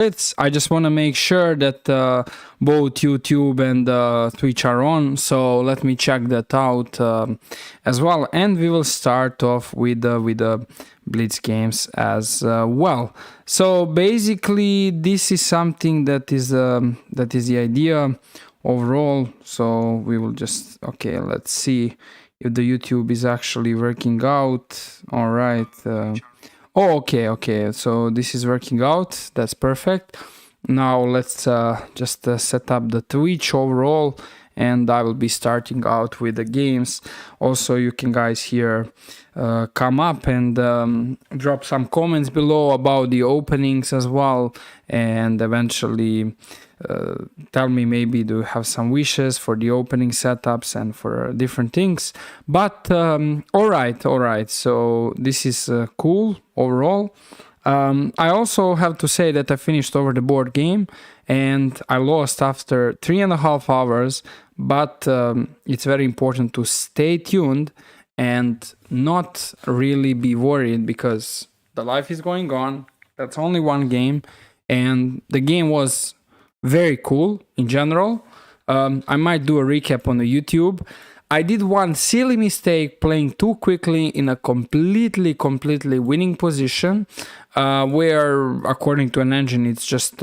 Blitz. I just want to make sure that both YouTube and Twitch are on, so let me check that out as well. And we will start off with the Blitz games as well. So basically, this is something that is the idea overall. So we will just let's see if the YouTube is actually working out. All right. Oh, okay. So this is working out. That's perfect. Now let's just set up the Twitch overall, and I will be starting out with the games. Also, you can guys here come up and drop some comments below about the openings as well, and eventually tell me maybe do you have some wishes for the opening setups and for different things. But all right, so this is cool overall. I also have to say that I finished over the board game and I lost after 3.5 hours, but it's very important to stay tuned and not really be worried, because the life is going on. That's only one game, and the game was very cool in general. I might do a recap on the YouTube. I did one silly mistake playing too quickly in a completely winning position, where according to an engine it's just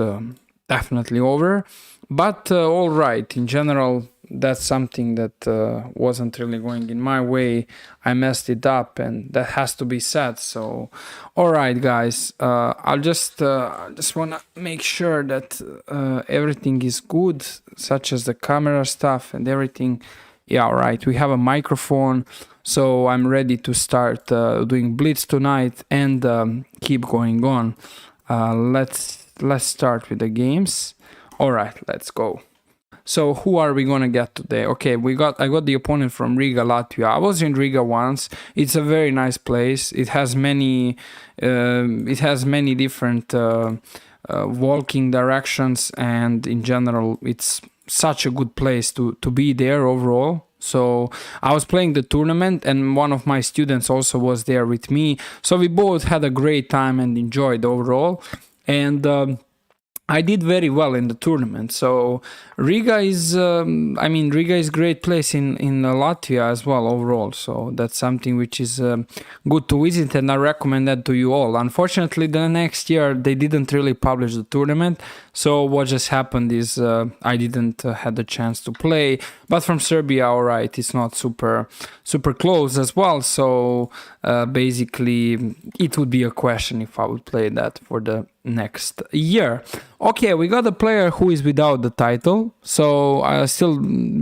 definitely over. But all right, in general, that's something that wasn't really going in my way. I messed it up, and that has to be said. So, all right, guys, I'll just want to make sure that everything is good, such as the camera stuff and everything. Yeah, all right. We have a microphone, so I'm ready to start doing Blitz tonight and keep going on. Let's start with the games. All right, let's go. So who are we gonna get today? Okay, I got the opponent from Riga, Latvia. I was in Riga once. It's a very nice place. It has many different walking directions, and in general, it's such a good place to be there overall. So I was playing the tournament, and one of my students also was there with me. So we both had a great time and enjoyed overall. And I did very well in the tournament. So Riga is, Riga is a great place in Latvia as well overall. So that's something which is good to visit, and I recommend that to you all. Unfortunately, the next year they didn't really publish the tournament. So what just happened is I didn't had the chance to play. But from Serbia, all right, it's not super close as well. So basically, it would be a question if I would play that for the next year. Okay, we got a player who is without the title, so still,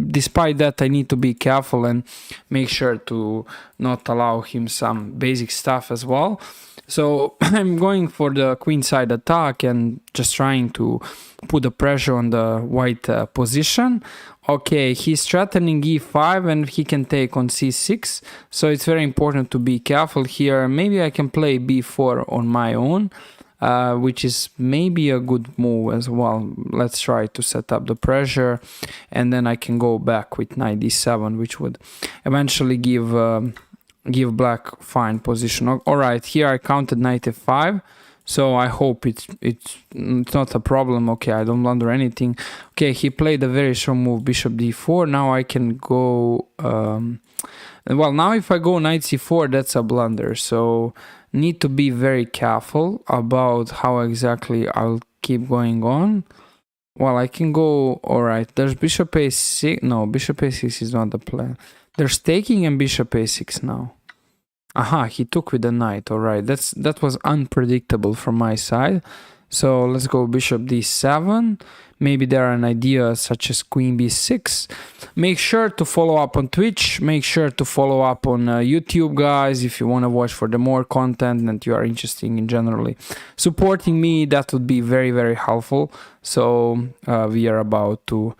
despite that, I need to be careful and make sure to not allow him some basic stuff as well. So I'm going for the queenside attack and just trying to put the pressure on the white position. Okay, he's threatening e5 and he can take on c6, so it's very important to be careful here. Maybe I can play b4 on my own, which is maybe a good move as well. Let's try to set up the pressure, and then I can go back with knight d7, which would eventually give black fine position. All right, here I counted knight f5, so I hope it's not a problem. Okay, I don't blunder anything. Okay, he played a very strong move, bishop d4. Now I can go well, now if I go knight c4, that's a blunder, so need to be very careful about how exactly I'll keep going on. Well, I can go, all right, there's bishop a6. No, bishop a6 is not the plan. There's taking and bishop a6 now. Aha, he took with the knight. All right, that was unpredictable from my side. So let's go bishop d7. Maybe there are an idea such as queen b6. Make sure to follow up on Twitch. Make sure to follow up on YouTube, guys, if you want to watch for the more content that you are interested in generally. Supporting me, that would be very helpful. So we are about to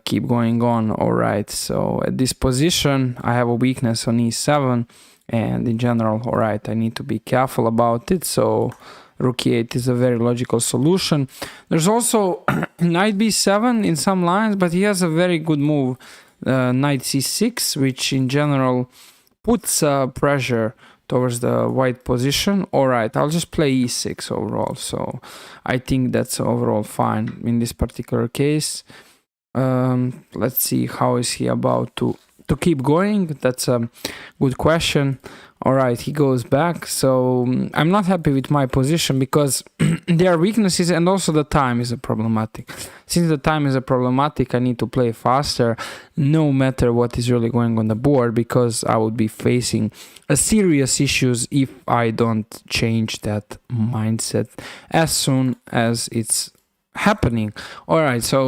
keep going on. All right, so at this position, I have a weakness on e7. And in general, all right, I need to be careful about it. So rook e8 is a very logical solution. There's also knight b7 in some lines, but he has a very good move, knight c6, which in general puts pressure towards the white position. All right, I'll just play e6 overall. So I think that's overall fine in this particular case. Let's see, how is he about to keep going? That's a good question. All right, he goes back. So I'm not happy with my position because there are weaknesses, and also the time is a problematic. Since the time is a problematic, I need to play faster no matter what is really going on the board, because I would be facing a serious issues if I don't change that mindset as soon as it's happening. All right, so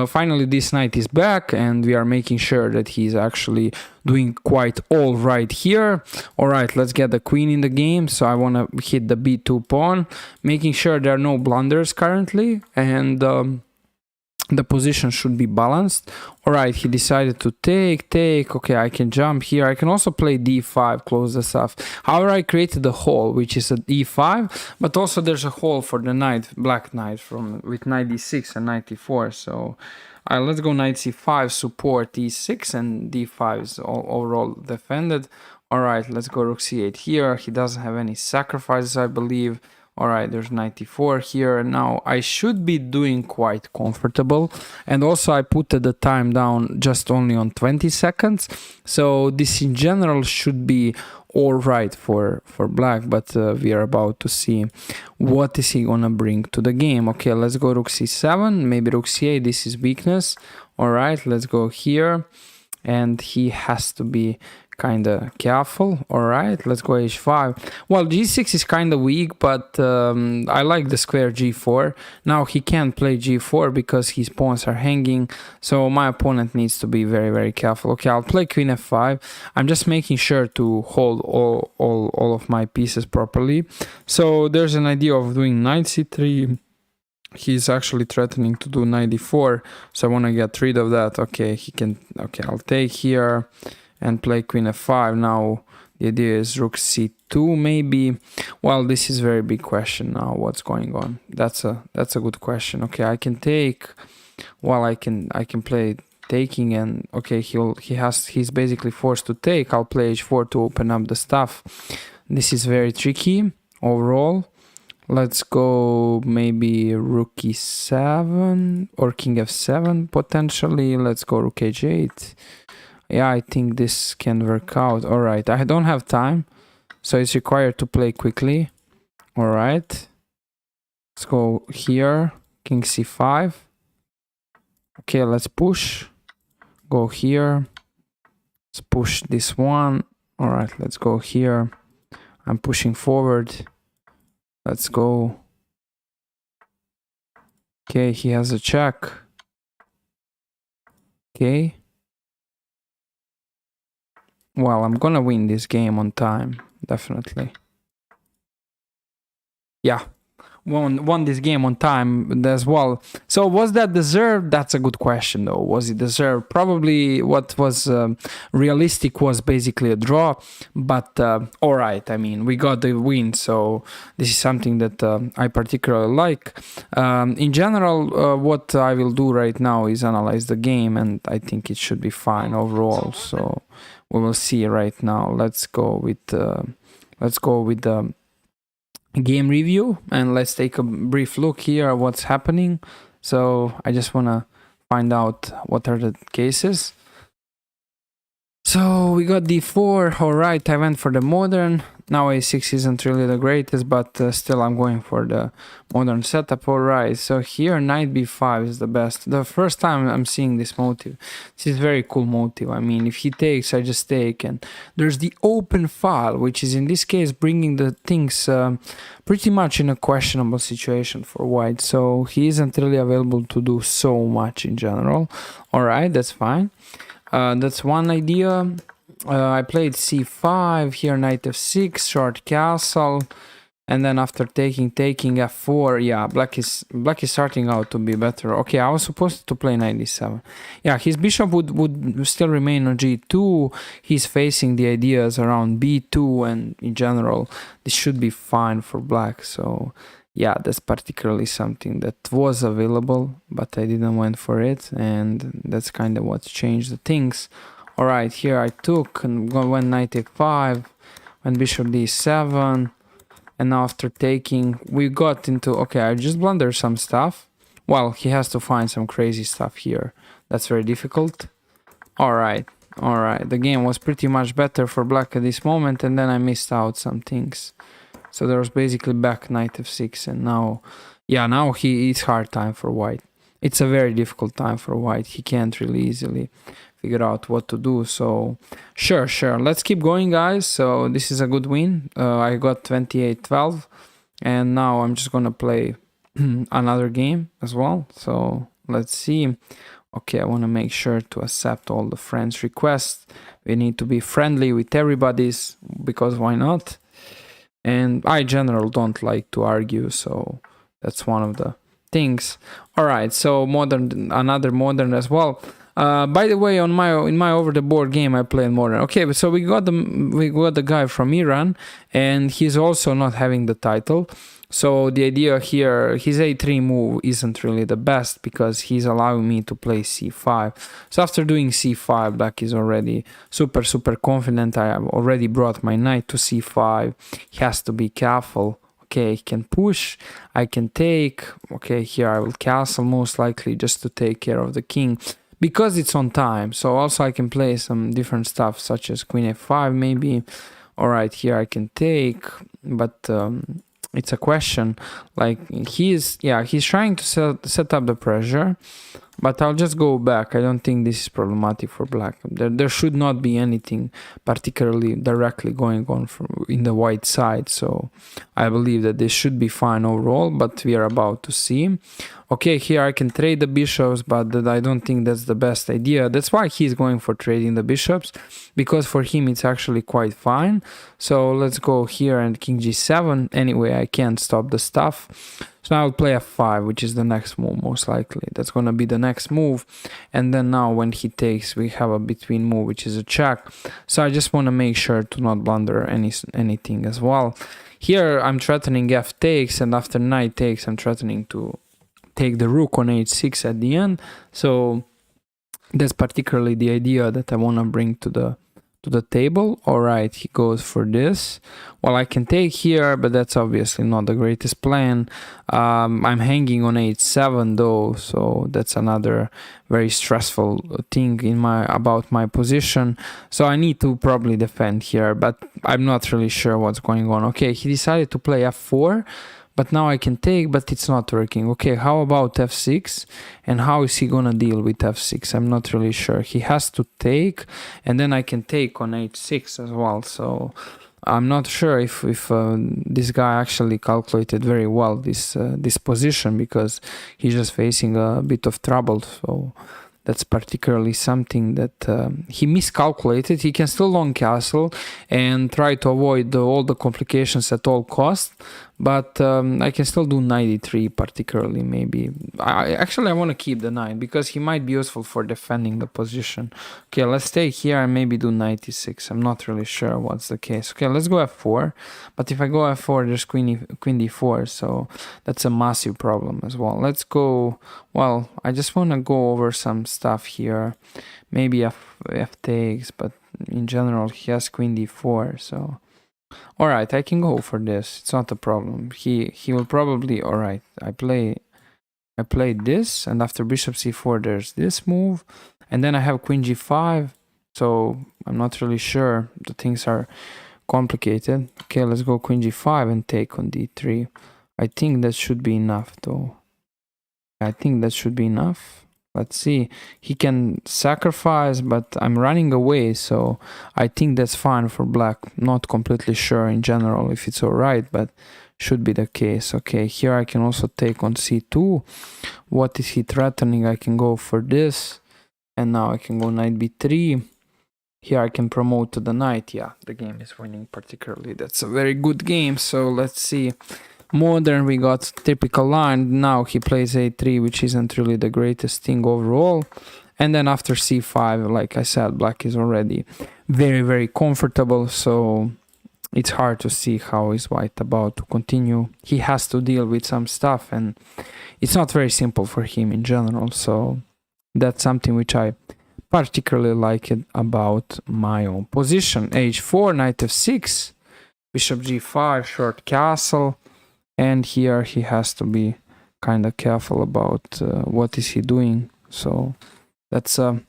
finally this knight is back, and we are making sure that he's actually doing quite all right here. All right, let's get the queen in the game. So I want to hit the b2 pawn, making sure there are no blunders currently, and the position should be balanced. All right, he decided to take. Okay, I can jump here. I can also play d5, close the stuff. However, I created a hole, which is at e5, but also there's a hole for the knight, black knight, with knight d6 and knight d4. So let's go knight c5, support e6, and d5 is overall defended. All right, let's go rook c8 here. He doesn't have any sacrifices, I believe. All right, there's 94 here. Now I should be doing quite comfortable, and also I put the time down just only on 20 seconds, so this in general should be all right for black, but we are about to see what is he gonna bring to the game. Okay, let's go rook c7, maybe rook c8. This is weakness. All right, let's go here, and he has to be kind of careful. All right, let's go h5. Well, g6 is kind of weak, but I like the square g4. Now he can't play g4 because his pawns are hanging, so my opponent needs to be very, very careful. Okay, I'll play queen f5. I'm just making sure to hold all of my pieces properly. So there's an idea of doing knight c3. He's actually threatening to do knight d4, so I want to get rid of that. Okay, he can. Okay, I'll take here and play queen f5. Now the idea is rook c2 maybe. Well, this is very big question now. What's going on? That's a good question. Okay, I can take. Well, I can play taking, and okay, he's basically forced to take. I'll play h4 to open up the stuff. This is very tricky overall. Let's go maybe rook e7 or king f7 potentially. Let's go rook h8. Yeah, I think this can work out. All right, I don't have time, so it's required to play quickly. All right, let's go here, king c5. Okay, let's push. Go here. Let's push this one. All right, let's go here. I'm pushing forward. Let's go. Okay, he has a check. Okay. Well, I'm gonna win this game on time, definitely. Yeah, won this game on time as well. So was that deserved? That's a good question though. Was it deserved? Probably what was realistic was basically a draw, but all right, I mean, we got the win, so this is something that I particularly like. In general, what I will do right now is analyze the game, and I think it should be fine overall, so we will see right now. Let's go with the game review, and let's take a brief look here at what's happening. So I just want to find out what are the cases. So we got d4. All right, I went for the modern. Now a6 isn't really the greatest, but still I'm going for the modern setup. All right, so here knight b5 is the best. The first time I'm seeing this motive. This is very cool motive. I mean, if he takes, I just take, and there's the open file, which is in this case bringing the things pretty much in a questionable situation for white. So he isn't really available to do so much in general. All right, that's fine. That's one idea. I played c5, here knight f6, short castle, and then after taking f4. Yeah, black is starting out to be better. Okay, I was supposed to play knight d7. Yeah, his bishop would still remain on g2. He's facing the ideas around b2, and in general this should be fine for black. So yeah, that's particularly something that was available, but I didn't went for it, and that's kind of what changed the things. All right, here I took and went knight a5. When bishop d7, and now after taking, we got into, okay, I just blundered some stuff. Well, he has to find some crazy stuff here. That's very difficult. Alright, alright. The game was pretty much better for black at this moment, and then I missed out some things. So there was basically back knight f6, and now, yeah, now it's hard time for white. It's a very difficult time for white. He can't really easily figure out what to do. So sure, let's keep going, guys. So this is a good win. I got 28-12, and now I'm just gonna play another game as well. So let's see. Okay, I want to make sure to accept all the friends requests. We need to be friendly with everybody's, because why not? And I in general don't like to argue, so that's one of the things. All right, so modern, another modern as well. By the way, in my over the board game, I played modern. Okay, so we got the guy from Iran, and he's also not having the title. So the idea here, his a3 move isn't really the best, because he's allowing me to play c5. So after doing c5, black is already super confident. I have already brought my knight to c5. He has to be careful. Okay, he can push, I can take. Okay, here I will castle most likely just to take care of the king, because it's on time. So also I can play some different stuff such as queen f5 maybe. All right, here I can take, but it's a question. Like he's trying to set up the pressure, but I'll just go back. I don't think this is problematic for black. There should not be anything particularly directly going on in the white side, so I believe that this should be fine overall, but we are about to see. Okay, here I can trade the bishops, but I don't think that's the best idea. That's why he's going for trading the bishops, because for him it's actually quite fine. So let's go here and king g7. Anyway, I can't stop the stuff. So now I'll play f5, which is the next move most likely. That's going to be the next move. And then now when he takes, we have a between move, which is a check. So I just want to make sure to not blunder anything as well. Here I'm threatening f takes, and after knight takes, I'm threatening to take the rook on h6 at the end. So that's particularly the idea that I want to bring to the table. All right, he goes for this. Well, I can take here, but that's obviously not the greatest plan. I'm hanging on h7 though, so that's another very stressful thing about my position. So I need to probably defend here, but I'm not really sure what's going on. Okay, he decided to play f4. But now I can take, but it's not working. Okay, how about f6? And how is he gonna deal with f6? I'm not really sure. He has to take, and then I can take on h6 as well. So I'm not sure if this guy actually calculated very well this position, because he's just facing a bit of trouble. So that's particularly something that he miscalculated. He can still long castle and try to avoid all the complications at all costs, but I can still do knight e3 particularly maybe. I want to keep the knight because he might be useful for defending the position. Okay, let's stay here and maybe do knight e6. I'm not really sure what's the case. Okay, let's go f4, but if I go f4, there's queen d4, so that's a massive problem as well. Let's go, well, I just want to go over some stuff here. Maybe f takes, but in general he has queen d4, so all right, I can go for this. It's not a problem. He will probably, all right, I played this, and after bishop c4 there's this move, and then I have queen g5, so I'm not really sure. The things are complicated. Okay, let's go queen g5 and take on d3. I think that should be enough though. I think that should be enough. Let's see. He can sacrifice, but I'm running away, so I think that's fine for black. Not completely sure in general if it's alright, but should be the case. Okay, here I can also take on c2. What is he threatening? I can go for this, and now I can go knight b3. Here I can promote to the knight. Yeah, the game is winning particularly. That's a very good game, so let's see. Modern, we got typical line. Now he plays a3, which isn't really the greatest thing overall. And then after c5, like I said, black is already very comfortable, so it's hard to see how is white about to continue. He has to deal with some stuff, and it's not very simple for him in general, so that's something which I particularly like it about my own position. h4, knight f6. bishop g5, short castle, and here he has to be kind of careful about what is he doing. So that's a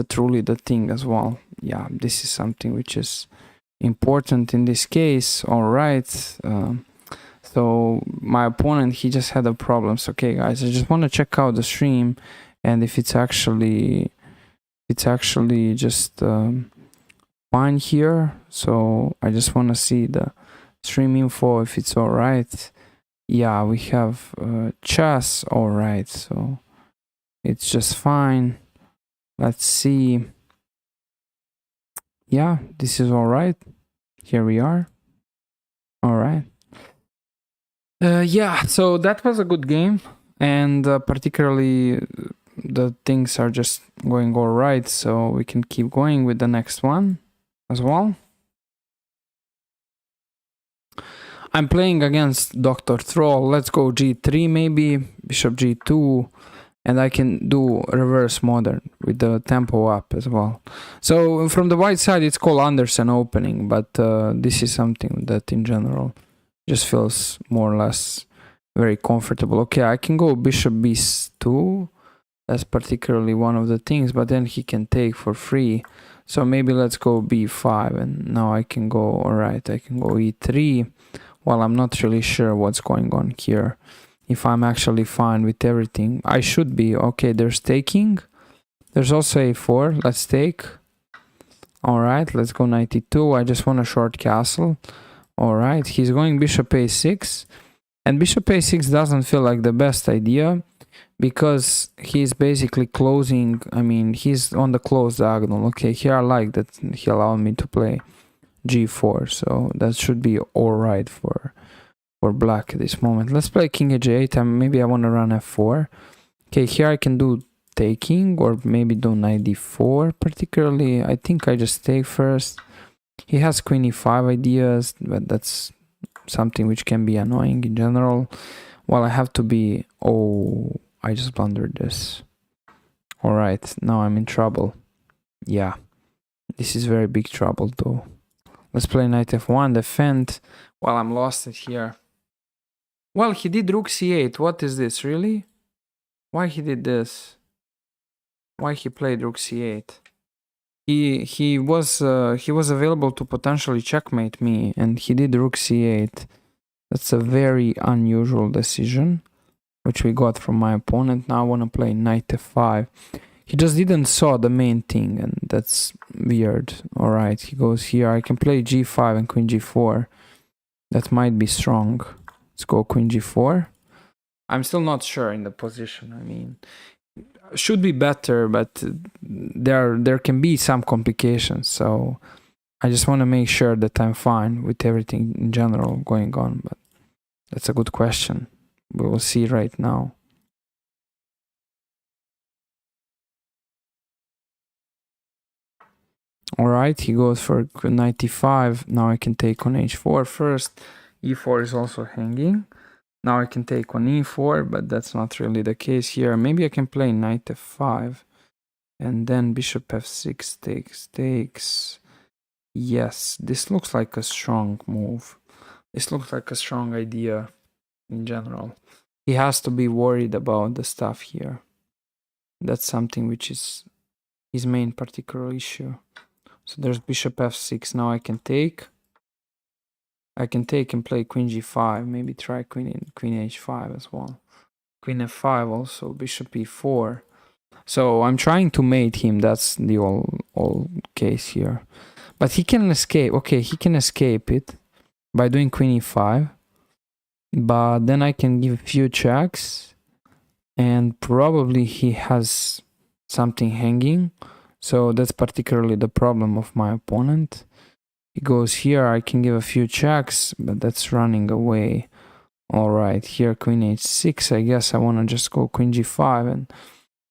truly the thing as well. Yeah, this is something which is important in this case. All right. So my opponent, he just had a problems. Okay, guys, I just want to check out the stream, and if it's actually just fine here. So I just want to see the stream info if it's all right. Yeah, we have chess. All right, so it's just fine. Let's see. Yeah, this is all right. Here we are. All right. Yeah, so that was a good game, and particularly the things are just going all right, so we can keep going with the next one as well. I'm playing against Dr. Troll. Let's go g3 maybe, bishop g2, and I can do reverse modern with the tempo up as well. So from the white side it's called Anderson opening, but this is something that in general just feels more or less very comfortable. Okay, I can go bishop b2. That's particularly one of the things, but then he can take for free. So maybe let's go b5, and now I can go, all right, I can go e3. Well, I'm not really sure what's going on here. If I'm actually fine with everything, I should be. Okay, there's taking. There's also a4. Let's take. All right, let's go 92. I just want a short castle. All right, he's going bishop a6, and bishop a6 doesn't feel like the best idea because he's basically closing. I mean, he's on the closed diagonal. Okay, here I like that he allowed me to play g4, so that should be all right for black at this moment. Let's play king h8, and maybe I want to run f4. Okay, here I can do taking, or maybe do knight d4 particularly. I think I just take first. He has queen e5 ideas, but that's something which can be annoying in general. Well, I have to be... Oh, I just blundered this. All right, now I'm in trouble. Yeah, this is very big trouble though. Let's play knight f1, defend. Well, I'm lost it here. Well, he did rook c8. What is this, really? Why he did this? Why he played rook c8? He was available to potentially checkmate me, and he did rook c8. That's a very unusual decision, which we got from my opponent. Now I want to play knight f5. He just didn't saw the main thing, and that's weird. All right, he goes here. I can play g5 and queen g4. That might be strong. Let's go queen g4. I'm still not sure in the position. I mean, should be better, but there can be some complications. So I just want to make sure that I'm fine with everything in general going on. But that's a good question. We will see right now. All right, he goes for knight e5. Now I can take on h4 first. e4 is also hanging. Now I can take on e4, but that's not really the case here. Maybe I can play knight f5, and then bishop f6 takes. Yes, this looks like a strong move. This looks like a strong idea in general. He has to be worried about the stuff here. That's something which is his main particular issue. So there's bishop f6. Now I can take. I can take and play queen g5. Maybe try queen h5 as well. Queen f5 also. Bishop e4. So I'm trying to mate him. That's the all case here. But he can escape. Okay, he can escape it by doing queen e5. But then I can give a few checks. And probably he has something hanging. So that's particularly the problem of my opponent. He goes here, I can give a few checks, but that's running away. Alright, here queen h6, I guess I want to just go queen g5 and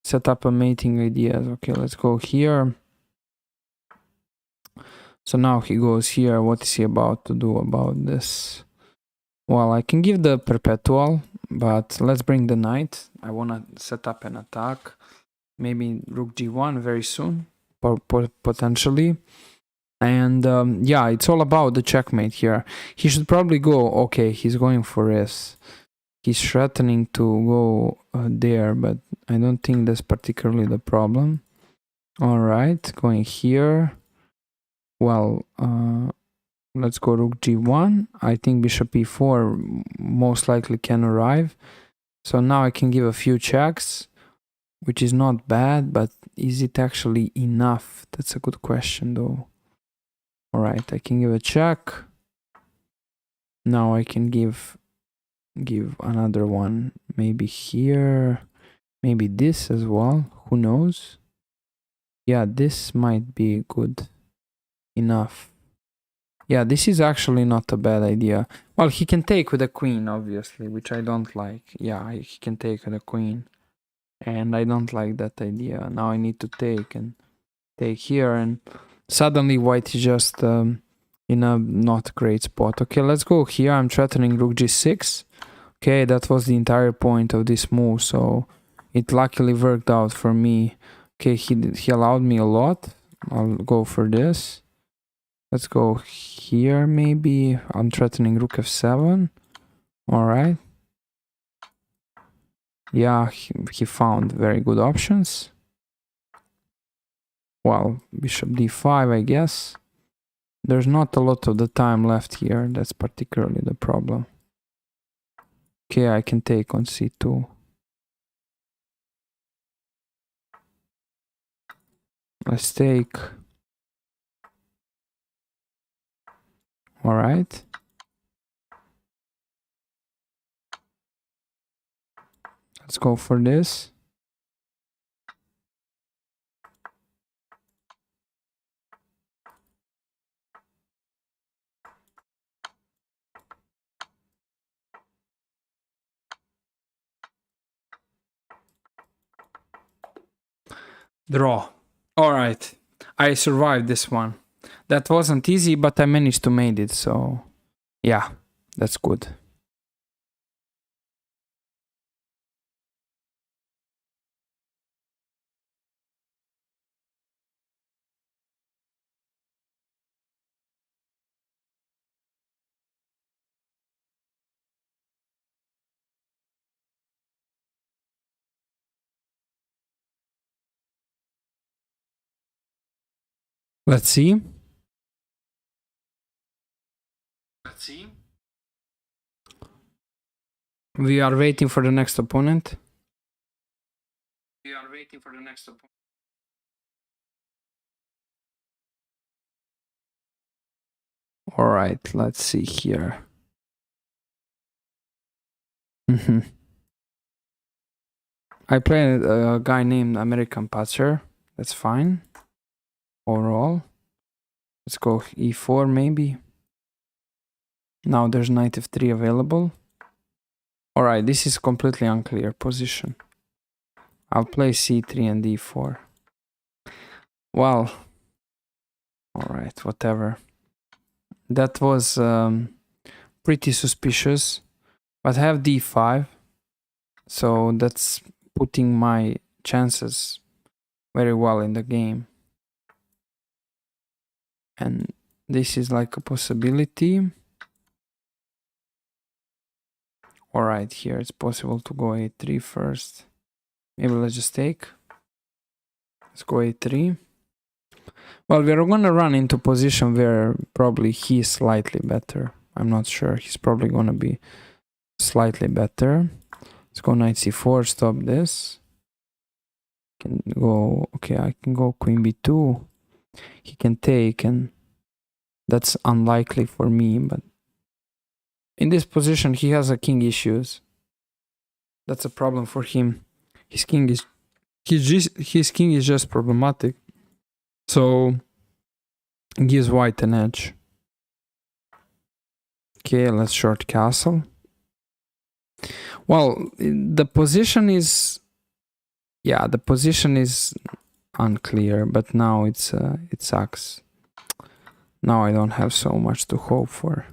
set up a mating ideas. Okay, let's go here. So now he goes here, what is he about to do about this? Well, I can give the perpetual, but let's bring the knight. I want to set up an attack. Maybe rook g1 very soon, potentially. And yeah, it's all about the checkmate here. He should probably go, okay, he's going for S. He's threatening to go there, but I don't think that's particularly the problem. All right, going here. Well, let's go rook g1. I think bishop e4 most likely can arrive. So now I can give a few checks, which is not bad, but is it actually enough? That's a good question though. All right, I can give a check. Now I can give another one, maybe here, maybe this as well, who knows. Yeah, this might be good enough. Yeah, this is actually not a bad idea. Well, he can take with a queen, obviously, which I don't like. Yeah, he can take with a queen, and I don't like that idea. Now I need to take and take here, and suddenly white is just in a not great spot. Okay, let's go here. I'm threatening rook g6. Okay, that was the entire point of this move, so it luckily worked out for me. Okay, he allowed me a lot. I'll go for this. Let's go here maybe. I'm threatening rook f7. Alright. Yeah, he found very good options. Well, bishop d5, I guess. There's not a lot of the time left here. That's particularly the problem. Okay, I can take on c2. Let's take. All right. Let's go for this. Draw. All right. I survived this one. That wasn't easy, but I managed to make it, so yeah, that's good. Let's see. We are waiting for the next opponent. All right, let's see here. I played a guy named American Patcher. That's fine. Overall. Let's go e4 maybe. Now there's knight f3 available. All right, this is completely unclear position. I'll play c3 and d4. Well, all right, whatever. That was pretty suspicious, but I have d5, so that's putting my chances very well in the game. And this is like a possibility. All right, here it's possible to go a3 first. Maybe let's just take. Let's go a3. Well, we're gonna run into position where probably he's slightly better. I'm not sure. He's probably gonna be slightly better. Let's go knight c4, stop this. Can go, okay, I can go queen b2. He can take, and that's unlikely for me, but in this position he has a king issues. That's a problem for him. His king is just problematic. So gives white an edge. Okay, let's short castle. Well, the position is, yeah, the position is unclear, but now it sucks. Now I don't have so much to hope for.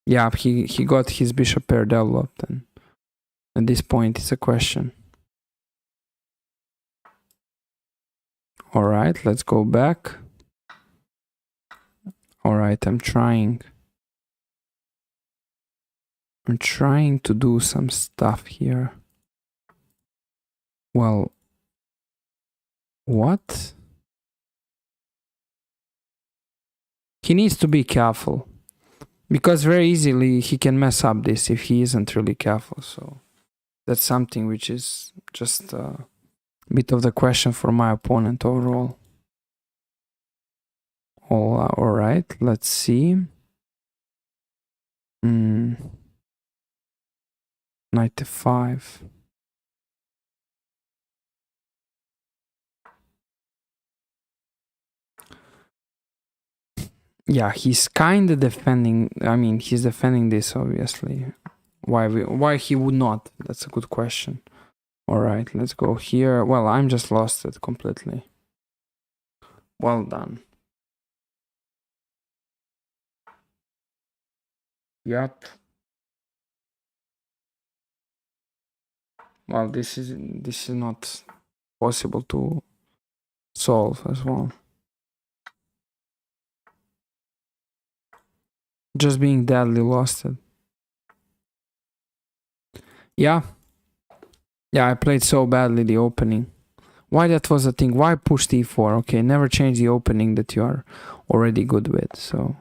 Yeah, he got his bishop pair developed, and at this point it's a question. All right, let's go back. All right, I'm trying to do some stuff here. Well, what? He needs to be careful, because very easily he can mess up this if he isn't really careful. So that's something which is just a bit of the question for my opponent overall. All right, let's see. 95. Yeah, he's kind of defending. I mean, he's defending this, obviously. Why he would not? That's a good question. All right, let's go here. Well, I'm just lost it completely. Well done. Yep. Well, this is not possible to solve as well. Just being deadly lost it. Yeah. Yeah, I played so badly the opening. Why that was the thing? Why push d4? Okay, never change the opening that you are already good with. So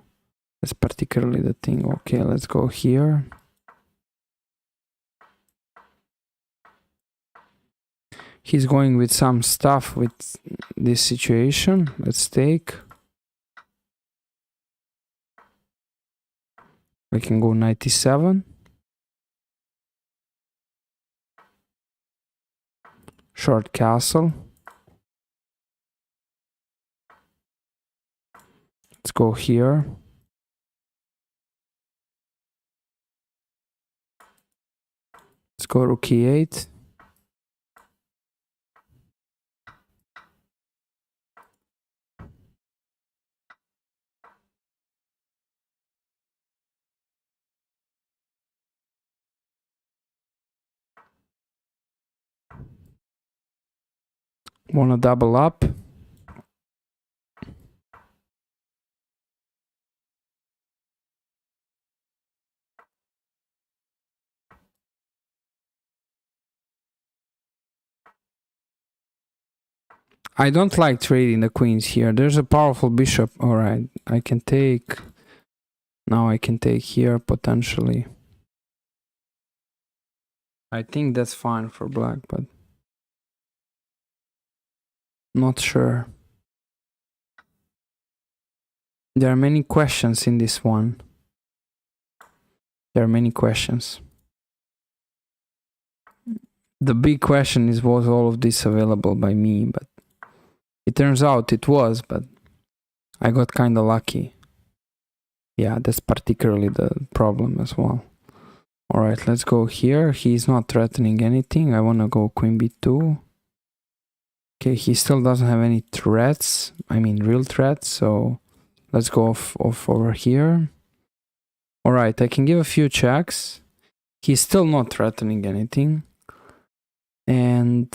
that's particularly the thing. Okay, let's go here. He's going with some stuff with this situation. Let's take. I can go 97. Short castle. Let's go here. Let's go rook e8. Wanna double up. I don't like trading the queens here. There's a powerful bishop. All right, I can take. Now I can take here potentially. I think that's fine for black, but not sure. There are many questions in this one. There are many questions. The big question is, was all of this available by me? But it turns out it was, but I got kind of lucky. Yeah, that's particularly the problem as well. All right, let's go here. He's not threatening anything. I want to go queen b2. Okay, he still doesn't have any threats. I mean, real threats. So let's go off over here. All right, I can give a few checks. He's still not threatening anything. And,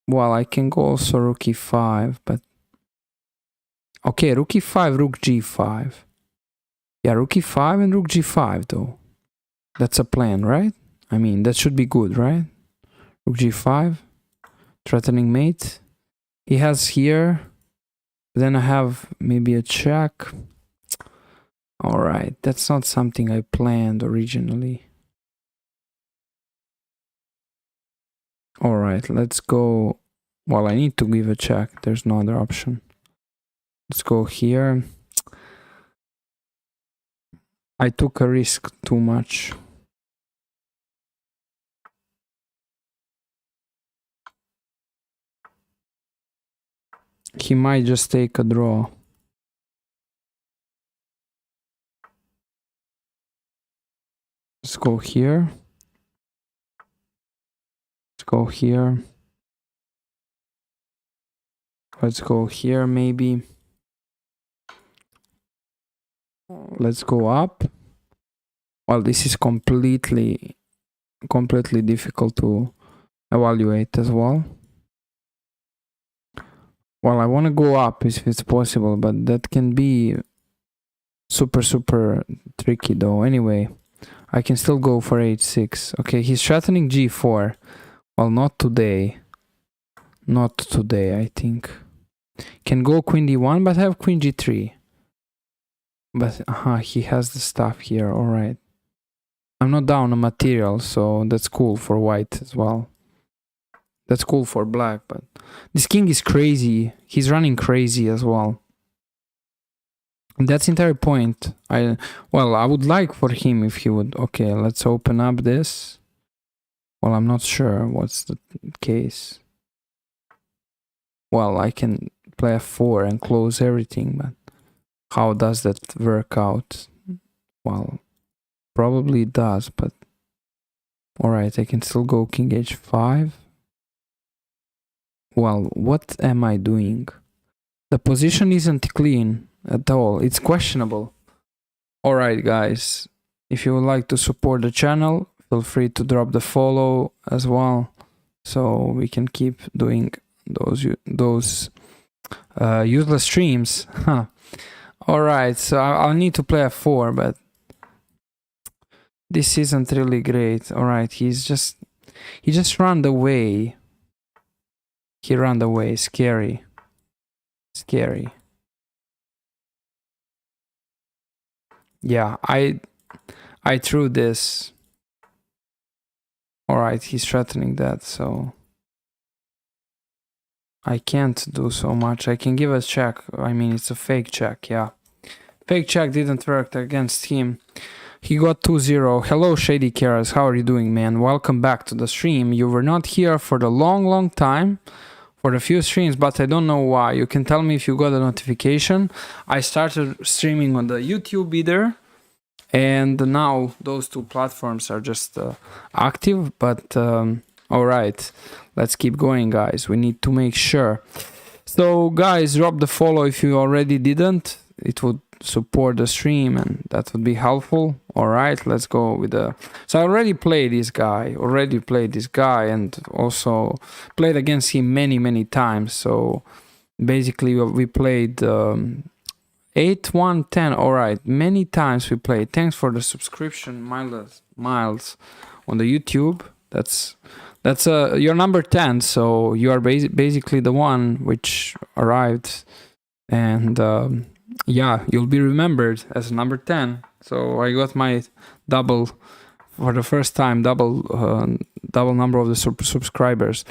well, I can go also rook e5, but... Okay, rook e5, rook g5. Yeah, rook e5 and rook g5, though. That's a plan, right? I mean, that should be good, right? Rook g5. Threatening mate. He has here. Then I have maybe a check. Alright, that's not something I planned originally. Alright, let's go. Well, I need to give a check. There's no other option. Let's go here. I took a risk too much. He might just take a draw. Let's go here. Let's go here. Let's go here maybe. Let's go up. Well, this is completely difficult to evaluate as well. Well, I want to go up if it's possible, but that can be super tricky though. Anyway, I can still go for h6. Okay, he's threatening g4. Well, not today. Not today, I think. Can go queen d1, but I have queen g3. But he has the stuff here. All right. I'm not down on material, so that's cool for white as well. That's cool for black, but this king is crazy. He's running crazy as well. And that's the entire point. I would like for him if he would. Okay, let's open up this. Well, I'm not sure what's the case. Well, I can play f4 and close everything, but how does that work out? Well, probably it does, but alright, I can still go king h5. Well, what am I doing? The position isn't clean at all. It's questionable. Alright, guys, if you would like to support the channel, feel free to drop the follow as well, so we can keep doing those useless streams. Alright, so I'll need to play f4, but this isn't really great. Alright, he just ran away. He ran away. Scary. Scary. Yeah, I threw this. Alright, he's threatening that, so I can't do so much. I can give a check. I mean, it's a fake check, yeah. Fake check didn't work against him. He got 2-0. Hello, Shady Caras. How are you doing, man? Welcome back to the stream. You were not here for the long time, for the few streams, but I don't know why. You can tell me if you got a notification. I started streaming on the YouTube either, and now those two platforms are just active, but alright, let's keep going, guys. We need to make sure. So, guys, drop the follow if you already didn't. It would support the stream and that would be helpful. Alright, let's go with the... So I already played this guy, and also played against him many times. So basically we played 8, 1, 10. Alright, many times we played. Thanks for the subscription, Miles on the YouTube. That's you're number 10, so you are basically the one which arrived, and yeah, you'll be remembered as number 10. So I got my double for the first time, double number of the subscribers.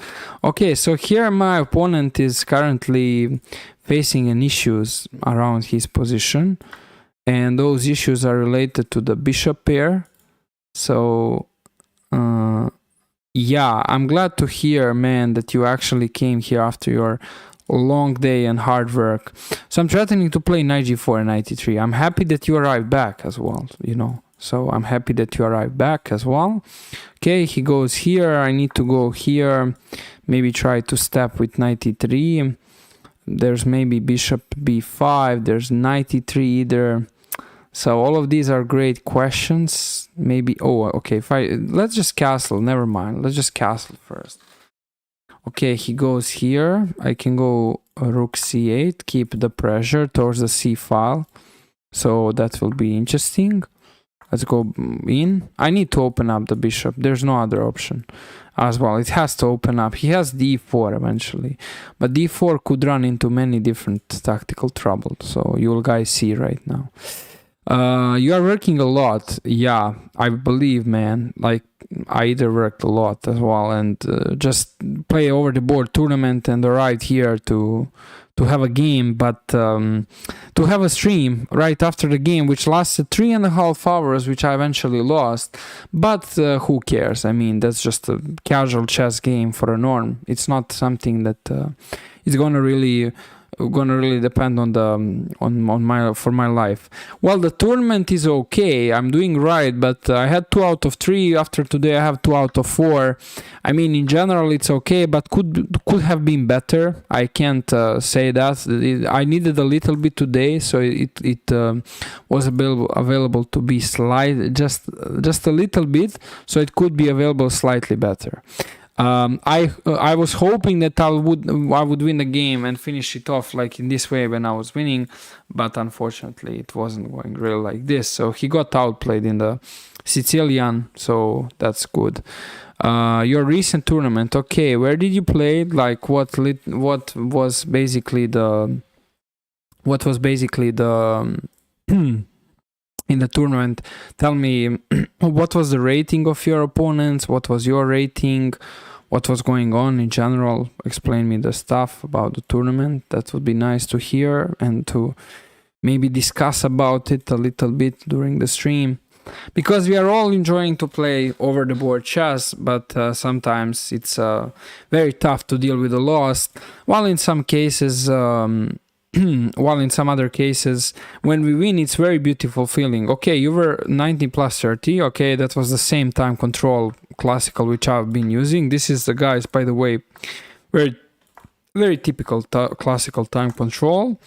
Okay, so here my opponent is currently facing an issues around his position, and those issues are related to the bishop pair. So yeah, I'm glad to hear, man, that you actually came here after your long day and hard work. So I'm threatening to play knight g4 and knight e3. I'm happy that you arrived back as well, you know. So I'm happy that you arrived back as well. Okay, he goes here. I need to go here. Maybe try to step with knight e3. There's maybe bishop b5. There's knight e3 either. So all of these are great questions. Maybe, oh, okay, let's just castle. Never mind. Let's just castle first. Okay, he goes here. I can go rook c8, keep the pressure towards the c file. So that will be interesting. Let's go in. I need to open up the bishop. There's no other option as well. It has to open up. He has d4 eventually. But d4 could run into many different tactical troubles. So you'll guys see right now. You are working a lot. Yeah, I believe, man. Like, I either worked a lot as well, and just play over the board tournament and arrived here to have a game, but to have a stream right after the game, which lasted 3.5 hours, which I eventually lost. But who cares? I mean, that's just a casual chess game for a norm. It's not something that is gonna really depend on my life. Well, the tournament is okay. I'm doing right, but I had 2 out of 3. After today, I have 2 out of 4. I mean, in general, it's okay, but could have been better. I can't say that. I needed a little bit today, so it was available to be just a little bit, so it could be available slightly better. I was hoping that I would win the game and finish it off like in this way when I was winning, but unfortunately it wasn't going really like this. So he got outplayed in the Sicilian, so that's good. Your recent tournament, okay, where did you play? Like what was basically the in the tournament? Tell me what was the rating of your opponents, what was your rating, what was going on in general. Explain me the stuff about the tournament. That would be nice to hear and to maybe discuss about it a little bit during the stream, because we are all enjoying to play over the board chess, but sometimes it's very tough to deal with the loss, while in some cases while in some other cases, when we win, it's very beautiful feeling. Okay, you were 19 plus 30. Okay, that was the same time control classical which I've been using. This is the, guys, by the way, very very typical classical time control,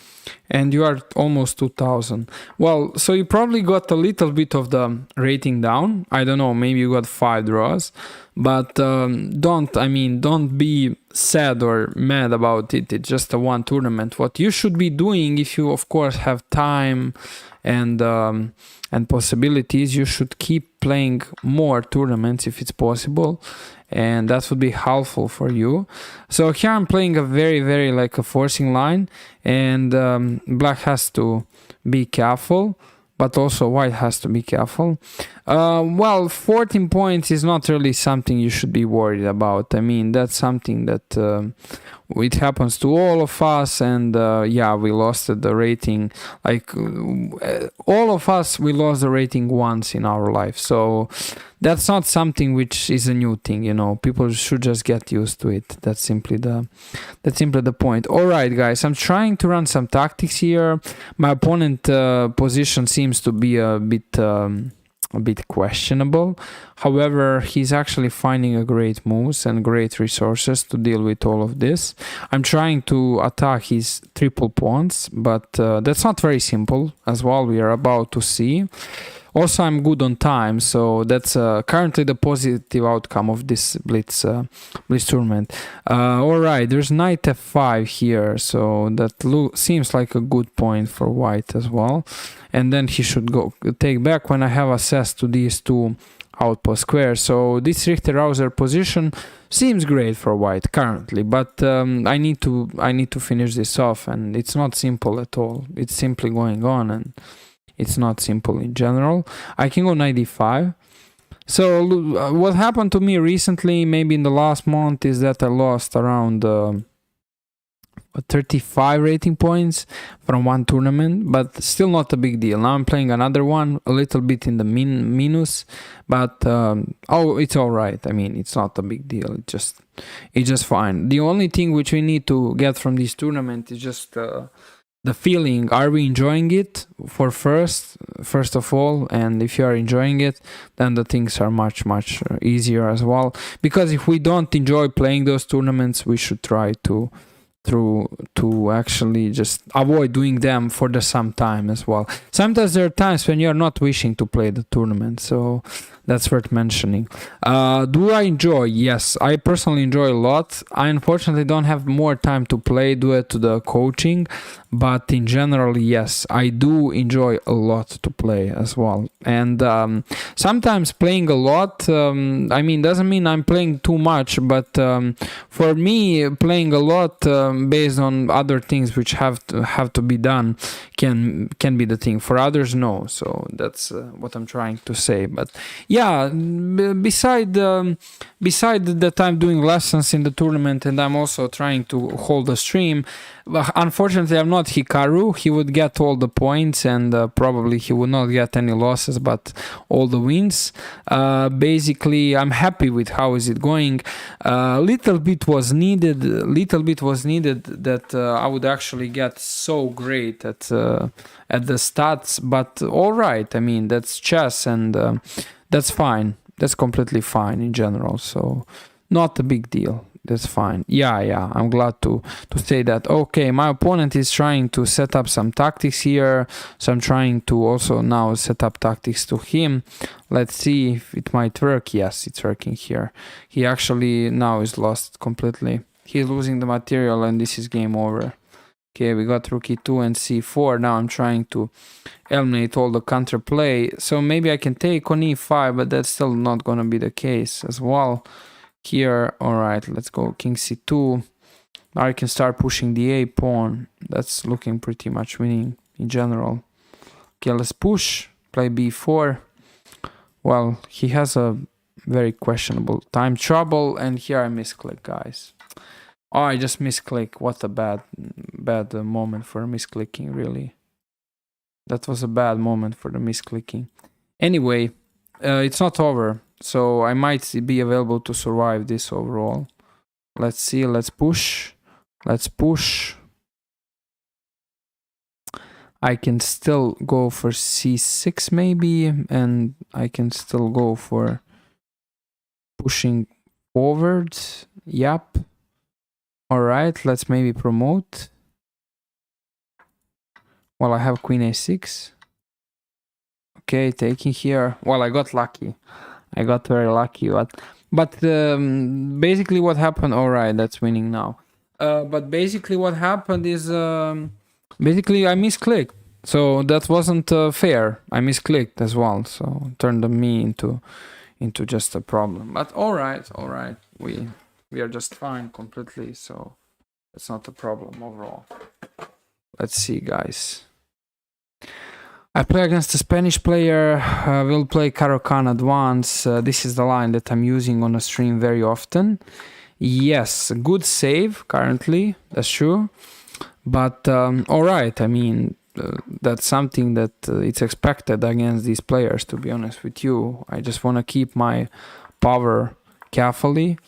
and you are almost 2000. Well, so you probably got a little bit of the rating down. I don't know, maybe you got 5 draws, but don't be sad or mad about it. It's just a one tournament. What you should be doing, if you of course have time and possibilities, you should keep playing more tournaments if it's possible, and that would be helpful for you. So here I'm playing a very like a forcing line, and black has to be careful, but also white has to be careful. Well, 14 points is not really something you should be worried about. I mean, that's something that it happens to all of us, and yeah, we lost the rating. Like all of us, we lost the rating once in our life. So that's not something which is a new thing, you know. People should just get used to it. That's simply the point. All right, guys, I'm trying to run some tactics here. My opponent position seems to be a bit questionable. However, he's actually finding a great moves and great resources to deal with all of this. I'm trying to attack his triple pawns, but that's not very simple as well. We are about to see. Also, I'm good on time, so that's currently the positive outcome of this Blitz tournament. All right, there's knight f5 here, so that seems like a good point for white as well. And then he should go take back when I have access to these two outpost squares. So this Richter-Hauser position seems great for white currently, but I need to finish this off, and it's not simple at all. It's simply going on, and it's not simple in general. I can go knight d5. So what happened to me recently, maybe in the last month, is that I lost around 35 rating points from one tournament, but still not a big deal. Now I'm playing another one, a little bit in the minus, but it's all right. I mean, it's not a big deal. It's just fine. The only thing which we need to get from this tournament is just the feeling. Are we enjoying it for first of all? And if you are enjoying it, then the things are much easier as well. Because if we don't enjoy playing those tournaments, we should try to actually just avoid doing them for some time as well. Sometimes there are times when you're not wishing to play the tournament, so that's worth mentioning. Do I enjoy? Yes, I personally enjoy a lot. I unfortunately don't have more time to play due to the coaching, but in general, yes, I do enjoy a lot to play as well. And sometimes playing a lot, I mean, doesn't mean I'm playing too much, but for me, playing a lot based on other things which have to be done can be the thing. For others, no. So that's what I'm trying to say. But yeah, beside that I'm doing lessons in the tournament, and I'm also trying to hold a stream. Unfortunately, I'm not Hikaru. He would get all the points, and probably he would not get any losses, but all the wins. Basically, I'm happy with how is it going. Little bit was needed that I would actually get so great at the stats, but all right. I mean, that's chess, and that's fine. That's completely fine in general. So not a big deal. That's fine. Yeah, I'm glad to say that. Okay, my opponent is trying to set up some tactics here, so I'm trying to also now set up tactics to him. Let's see if it might work. Yes, it's working here. He actually now is lost completely. He's losing the material and this is game over. Okay, we got rook e2 and c4. Now I'm trying to eliminate all the counterplay. So maybe I can take on e5, but that's still not gonna be the case as well. Here, alright, let's go king c2. Now I can start pushing the a pawn. That's looking pretty much winning in general. Okay, let's push, play b4. Well, he has a very questionable time trouble, and here I misclick, guys. Oh, I just misclick. What a bad moment for misclicking, really. That was a bad moment for the misclicking. Anyway, it's not over, so I might be available to survive this overall. Let's see, let's push. Let's push. I can still go for c6 maybe, and I can still go for pushing forward. Yep. Alright, let's maybe promote. Well, I have queen a6. Okay, taking here. Well, I got lucky. I got very lucky, but basically what happened, alright, that's winning now. But basically what happened is, basically I misclicked. So that wasn't fair. I misclicked as well, so turned me into just a problem. But alright, we are just fine completely, so it's not a problem overall. Let's see, guys. I play against a Spanish player. We'll play Caro-Kann advance. This is the line that I'm using on the stream very often. Yes, good save currently, that's true. But alright, I mean, that's something that it's expected against these players, to be honest with you. I just want to keep my power carefully.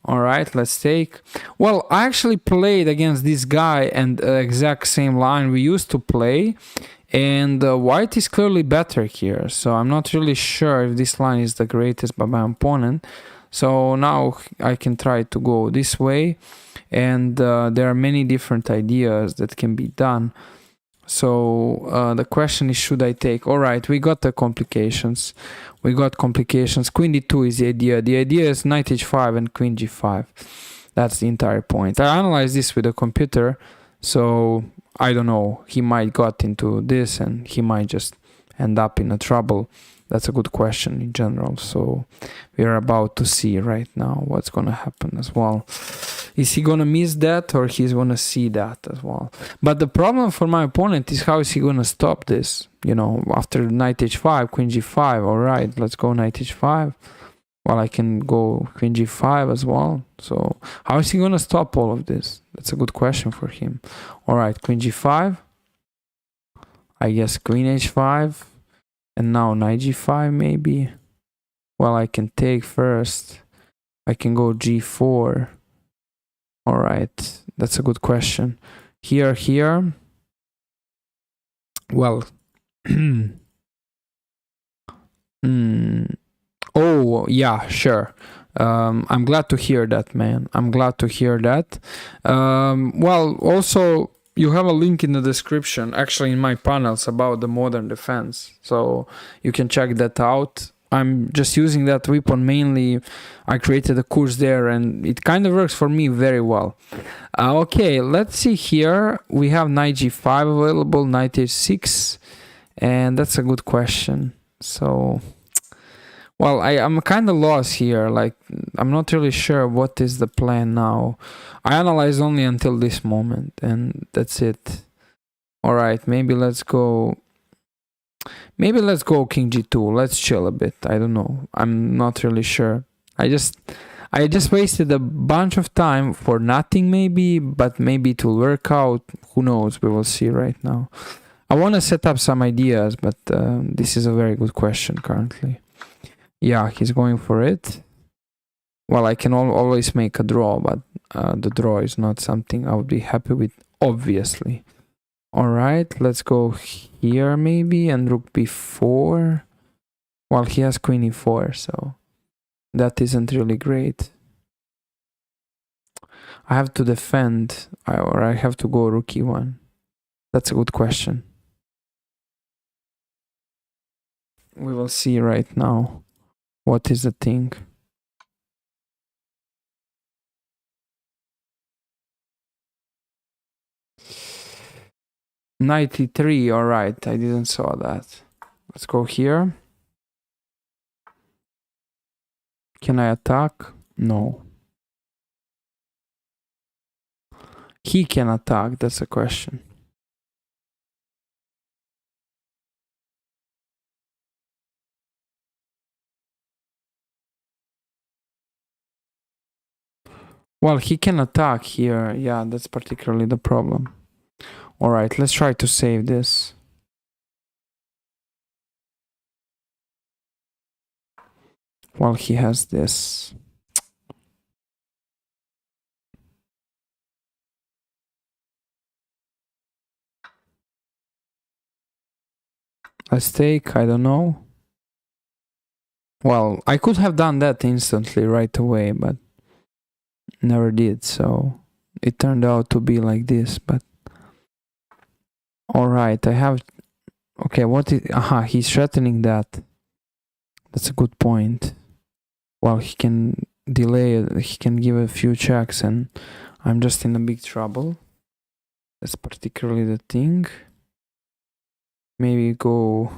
Alright, let's take. Well, I actually played against this guy and exact same line we used to play. And white is clearly better here. So I'm not really sure if this line is the greatest by my opponent. So now I can try to go this way. And there are many different ideas that can be done. So the question is, should I take? Alright, we got the complications. We got complications. Queen d2 is the idea. The idea is knight h5 and queen g5. That's the entire point. I analyzed this with a computer. So I don't know. He might got into this and he might just end up in a trouble. That's a good question in general. So we are about to see right now what's going to happen as well. Is he going to miss that or he's going to see that as well? But the problem for my opponent is how is he going to stop this? You know, after knight h5, queen g5. All right, let's go knight h5. Well, I can go queen g5 as well. So how is he going to stop all of this? That's a good question for him. All right, queen g5. I guess queen h5. And now knight g5 maybe. Well, I can take first. I can go g4. Alright, that's a good question. Here. Well. Oh, yeah, sure. I'm glad to hear that, man. I'm glad to hear that. Well, also, you have a link in the description, actually in my panels, about the modern defense. So you can check that out. I'm just using that weapon mainly. I created a course there and it kind of works for me very well. Okay, let's see here. We have knight g5 available, knight h6. And that's a good question. So, well, I'm kind of lost here. Like, I'm not really sure what is the plan now. I analyzed only until this moment and that's it. All right, maybe let's go king g2. Let's chill a bit. I don't know. I'm not really sure. I just wasted a bunch of time for nothing maybe, but maybe it will work out. Who knows? We will see right now. I want to set up some ideas, but this is a very good question currently. Yeah, he's going for it. Well, I can always make a draw, but the draw is not something I would be happy with, obviously. Alright, let's go here maybe, and rook b4. Well, he has queen e4, so that isn't really great. I have to defend or I have to go rook e1? That's a good question. We will see right now what is the thing. Knight e3, alright, I didn't saw that. Let's go here. Can I attack? No. He can attack, that's a question. Well, he can attack here. Yeah, that's particularly the problem. Alright, let's try to save this. Well, he has this. Let's take, I don't know. Well, I could have done that instantly right away, but never did, so it turned out to be like this, but alright, I have... Okay, what is... Aha, he's threatening that. That's a good point. Well, he can delay it, he can give a few checks and I'm just in a big trouble. That's particularly the thing. Maybe go...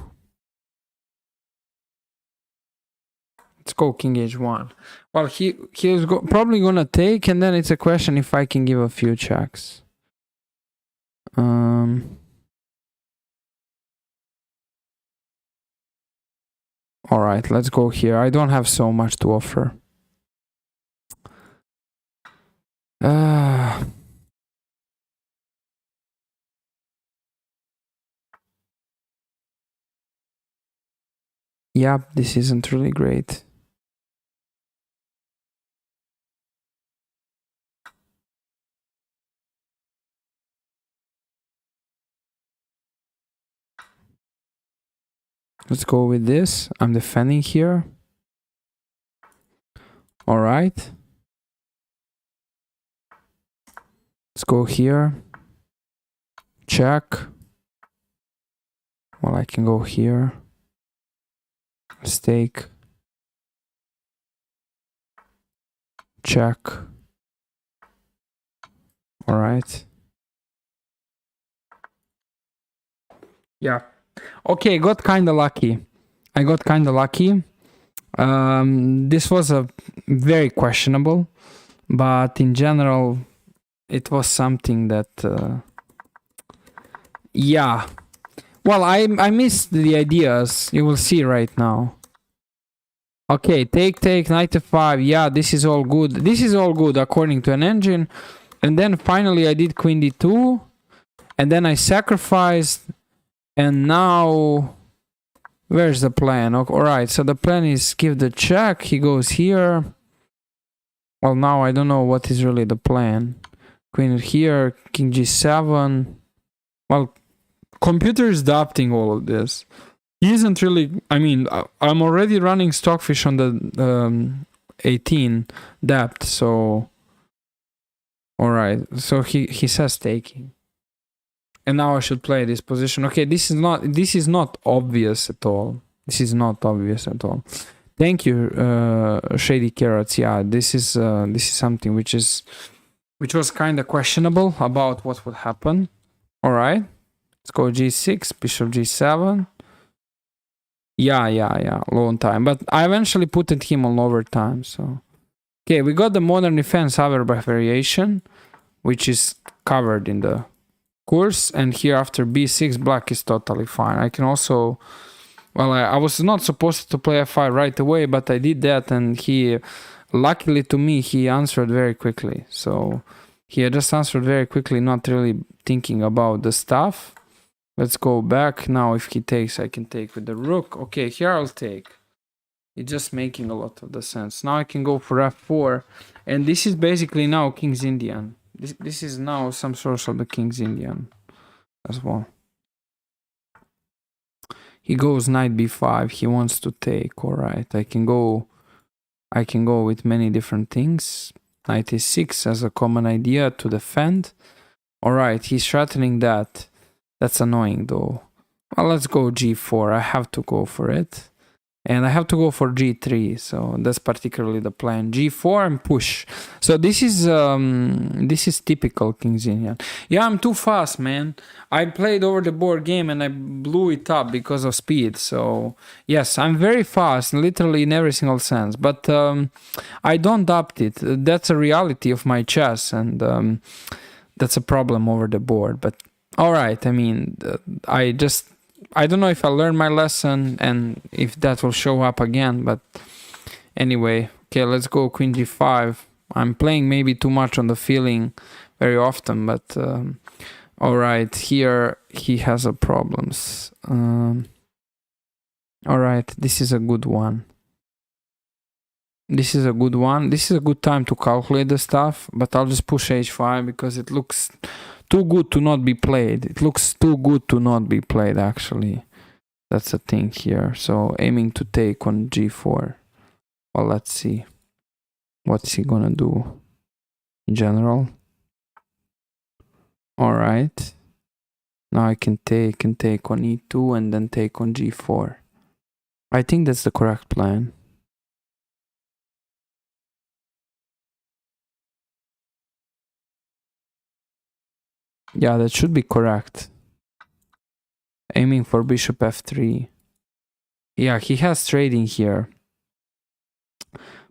Let's go king h1. Well, he was probably gonna take, and then it's a question if I can give a few checks. Alright, let's go here. I don't have so much to offer. Yep, this isn't really great. Let's go with this. I'm defending here. Alright. Let's go here. Check. Well, I can go here. Let's take. Check. Alright. Yeah. Okay, got kinda lucky. I got kinda lucky. This was a very questionable, but in general, it was something that, yeah. Well, I missed the ideas. You will see right now. Okay, take, knight f5. Yeah, this is all good. This is all good according to an engine. And then finally I did queen d2. And then I sacrificed. And now, where's the plan? Alright, so the plan is give the check. He goes here. Well, now I don't know what is really the plan. Queen here, king g7. Well, computer is adapting all of this. He isn't really... I mean, I'm already running Stockfish on the 18 depth, so... Alright, so he says taking. And now I should play this position. Okay, this is not obvious at all. This is not obvious at all. Thank you, Shady Carrots. Yeah, this is something which was kind of questionable about what would happen. All right, let's go g6, bishop g7. Yeah, long time. But I eventually put him on lower time. So okay, we got the modern defense Habermas variation, which is covered in the course, and here after b6 black is totally fine. I can also, well, I was not supposed to play f5 right away, but I did that, and he, luckily to me, he answered very quickly. So he just answered very quickly, not really thinking about the stuff. Let's go back. Now if he takes, I can take with the rook. Okay, here I'll take. It's just making a lot of the sense. Now I can go for f4, and this is basically now King's Indian. This is now some sort of the King's Indian as well. He goes knight b5. He wants to take. All right, I can go with many different things. Knight e6 as a common idea to defend. Alright, he's threatening that. That's annoying though. Well, let's go g4. I have to go for it. And I have to go for g3, so that's particularly the plan. g4 and push. So this is typical King's Indian. Yeah, I'm too fast, man. I played over the board game and I blew it up because of speed. So yes, I'm very fast, literally in every single sense. But I don't adopt it. That's a reality of my chess, and that's a problem over the board. But all right, I mean, I don't know if I learned my lesson and if that will show up again, but anyway, okay, let's go Queen g5. I'm playing maybe too much on the feeling very often, but all right, here he has a problems. All right, this is a good one. This is a good one. This is a good time to calculate the stuff, but I'll just push h5 because it looks too good to not be played. It looks too good to not be played, actually. That's the thing here. So aiming to take on g4. Well, let's see. What's he gonna do in general? All right. Now I can take on e2 and then take on g4. I think that's the correct plan. Yeah, that should be correct. Aiming for bishop f3. Yeah, he has trading here.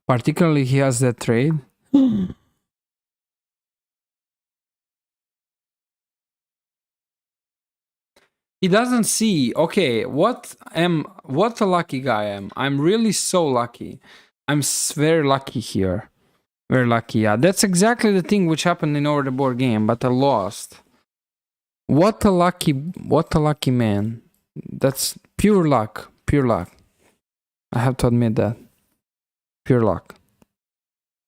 Particularly, he has that trade. He doesn't see. Okay, what a lucky guy I am. I'm really so lucky. I'm very lucky here. Very lucky. Yeah, that's exactly the thing which happened in over the board game, but I lost. What a lucky man. That's pure luck. Pure luck. I have to admit that. Pure luck.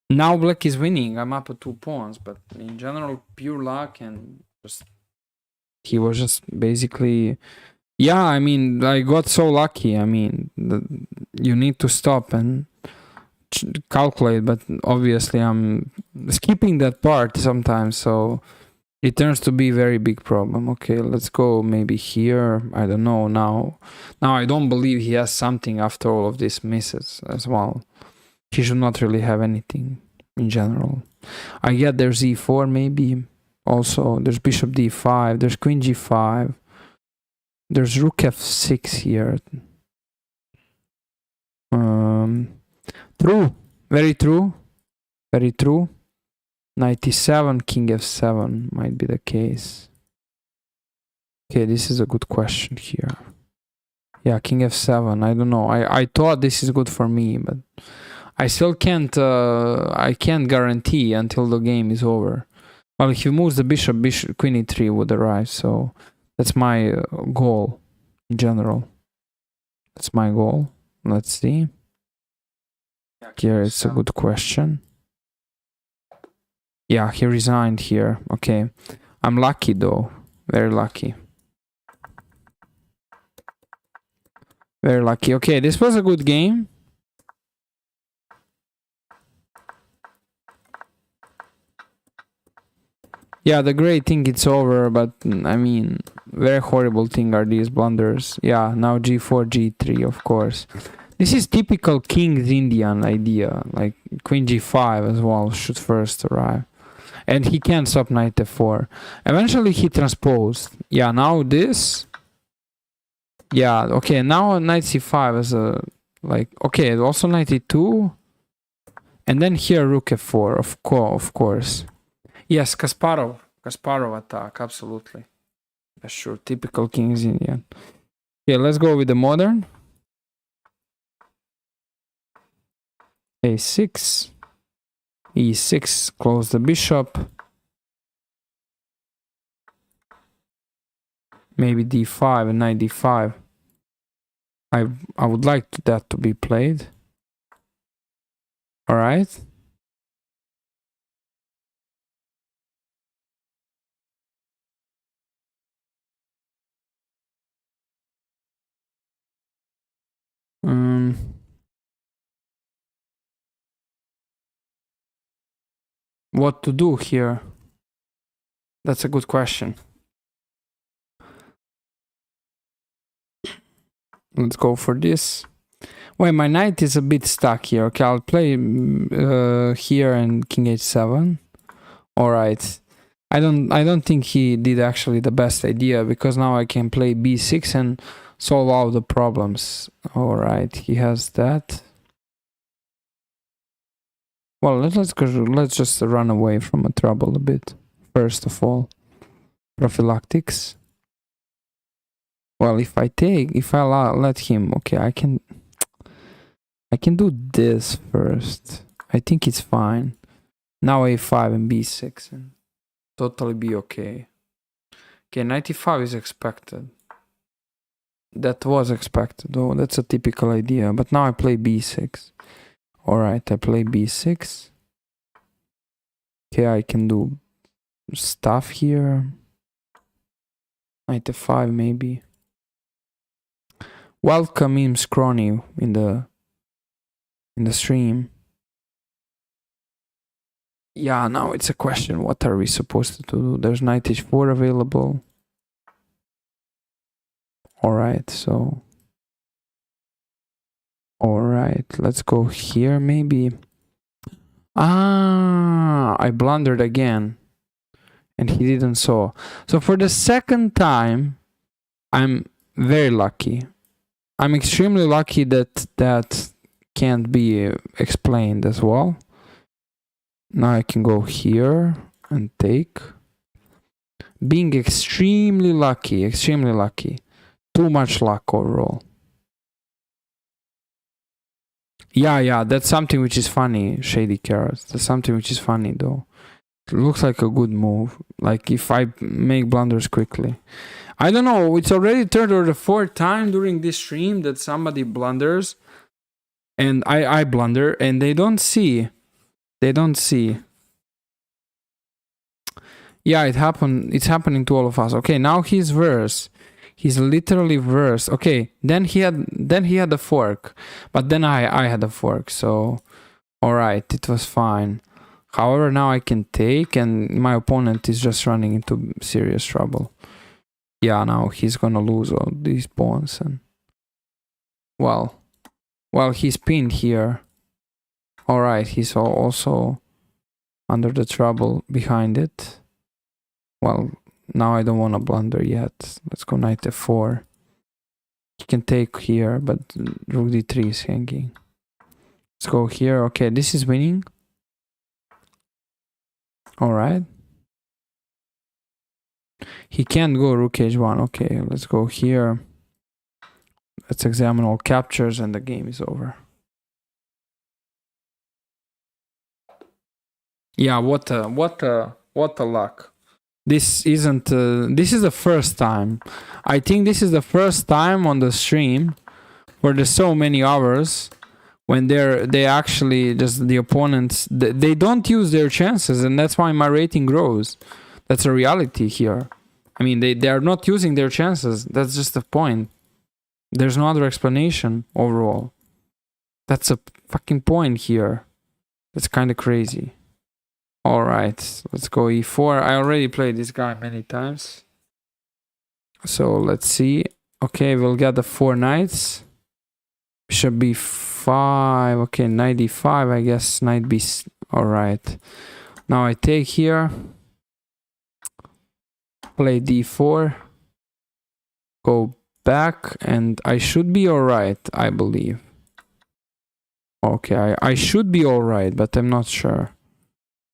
Now black is winning. I'm up at 2 pawns, but in general, pure luck, and just he was just basically. Yeah, I mean, I got so lucky. I mean, you need to stop and calculate, but obviously I'm skipping that part sometimes, so it turns to be a very big problem. Okay, let's go maybe here. I don't know now. Now I don't believe he has something after all of these misses as well. He should not really have anything in general. I get there's e4 maybe. Also, there's bishop d5. There's queen g5. There's rook f6 here. True. Very true. Very true. Knight e7, king f7 might be the case. Okay, this is a good question here. Yeah, king f7. I don't know. I thought this is good for me, but I still can't. I can't guarantee until the game is over. Well, if he moves the bishop, queen e3 would arrive. So that's my goal in general. That's my goal. Let's see. Here it's a good question. Yeah, he resigned here. Okay. I'm lucky though. Very lucky. Very lucky. Okay, this was a good game. Yeah, the great thing it's over, but I mean, very horrible thing are these blunders. Yeah, now g4, g3, of course. This is typical King's Indian idea, like queen g5 as well should first arrive. And he can't stop knight f4. Eventually he transposed. Yeah, now this. Yeah, okay, now knight c5 is a, like, okay, also knight e2. And then here rook f4, of course. Yes, Kasparov attack, absolutely. That's sure, typical King's Indian. Okay, let's go with the modern. a6, e6, close the bishop. Maybe d5 and knight d5. I would like that to be played. All right. What to do here? That's a good question. Let's go for this. Wait, my knight is a bit stuck here. Okay, I'll play here and king h7. All right. I don't think he did actually the best idea, because now I can play b6 and solve all the problems. All right, he has that. Well, let's just run away from a trouble a bit. First of all, prophylactics. Well, if I let him, okay, I can do this first. I think it's fine. Now a5 and b6 and totally be okay. Okay, 95 is expected. That was expected, though. That's a typical idea. But now I play b6. Alright, I play b6. Okay, I can do stuff here. Knight f5 maybe. Welcome him Scrawny in the stream. Yeah, now it's a question, what are we supposed to do? There's knight h4 available. Alright, so alright, let's go here maybe. Ah, I blundered again. And he didn't saw. So for the second time, I'm very lucky. I'm extremely lucky that can't be explained as well. Now I can go here and take. Being extremely lucky, extremely lucky. Too much luck overall. Yeah, that's something which is funny, Shady Carrots. That's something which is funny though. It looks like a good move. Like if I make blunders quickly. I don't know, it's already third or the fourth time during this stream that somebody blunders. And I blunder and they don't see. They don't see. Yeah, it happened. It's happening to all of us. Okay, now he's verse. He's literally verse. Okay, then he had the fork. But then I had a fork, so alright, it was fine. However, now I can take and my opponent is just running into serious trouble. Yeah, now he's gonna lose all these pawns and well, he's pinned here. Alright, he's also under the trouble behind it. Well, now I don't want to blunder yet. Let's go knight f4. He can take here, but rook d3 is hanging. Let's go here. Okay, this is winning. Alright. He can't go rook h1. Okay, let's go here. Let's examine all captures and the game is over. Yeah, what a luck. This isn't this is the first time. I think this is the first time on the stream where there's so many hours when they actually just the opponents they don't use their chances, and that's why my rating grows. That's a reality here. I mean, they are not using their chances. That's just the point. There's no other explanation overall. That's a fucking point here. That's kind of crazy. Alright, let's go e4. I already played this guy many times. So let's see. Okay, we'll get the 4 knights. Bishop b5. Okay, knight d5, I guess. Knight b. Alright. Now I take here. Play d4. Go back, and I should be alright, I believe. Okay, I should be alright, but I'm not sure.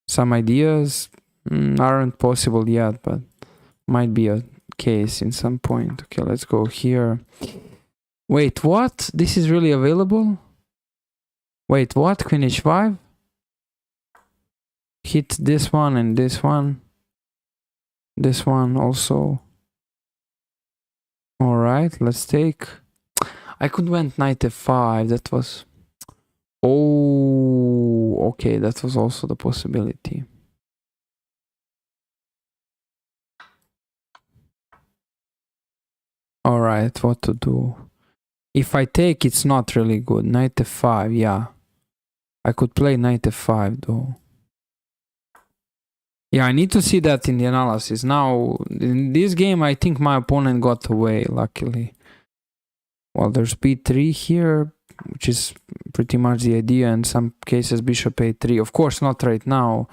Some ideas aren't possible yet, but might be a case in some point. Okay, let's go here. Wait, what? This is really available? Wait, what? Queen h5? Hit this one and this one. This one also. Alright, let's take. I could went knight f5. That was... Oh, okay, that was also the possibility. Alright, what to do? If I take, it's not really good. Knight f5, yeah. I could play knight f5 though. Yeah, I need to see that in the analysis. Now, in this game, I think my opponent got away, luckily. Well, there's b3 here, which is pretty much the idea. In some cases, bishop a3. Of course, not right now,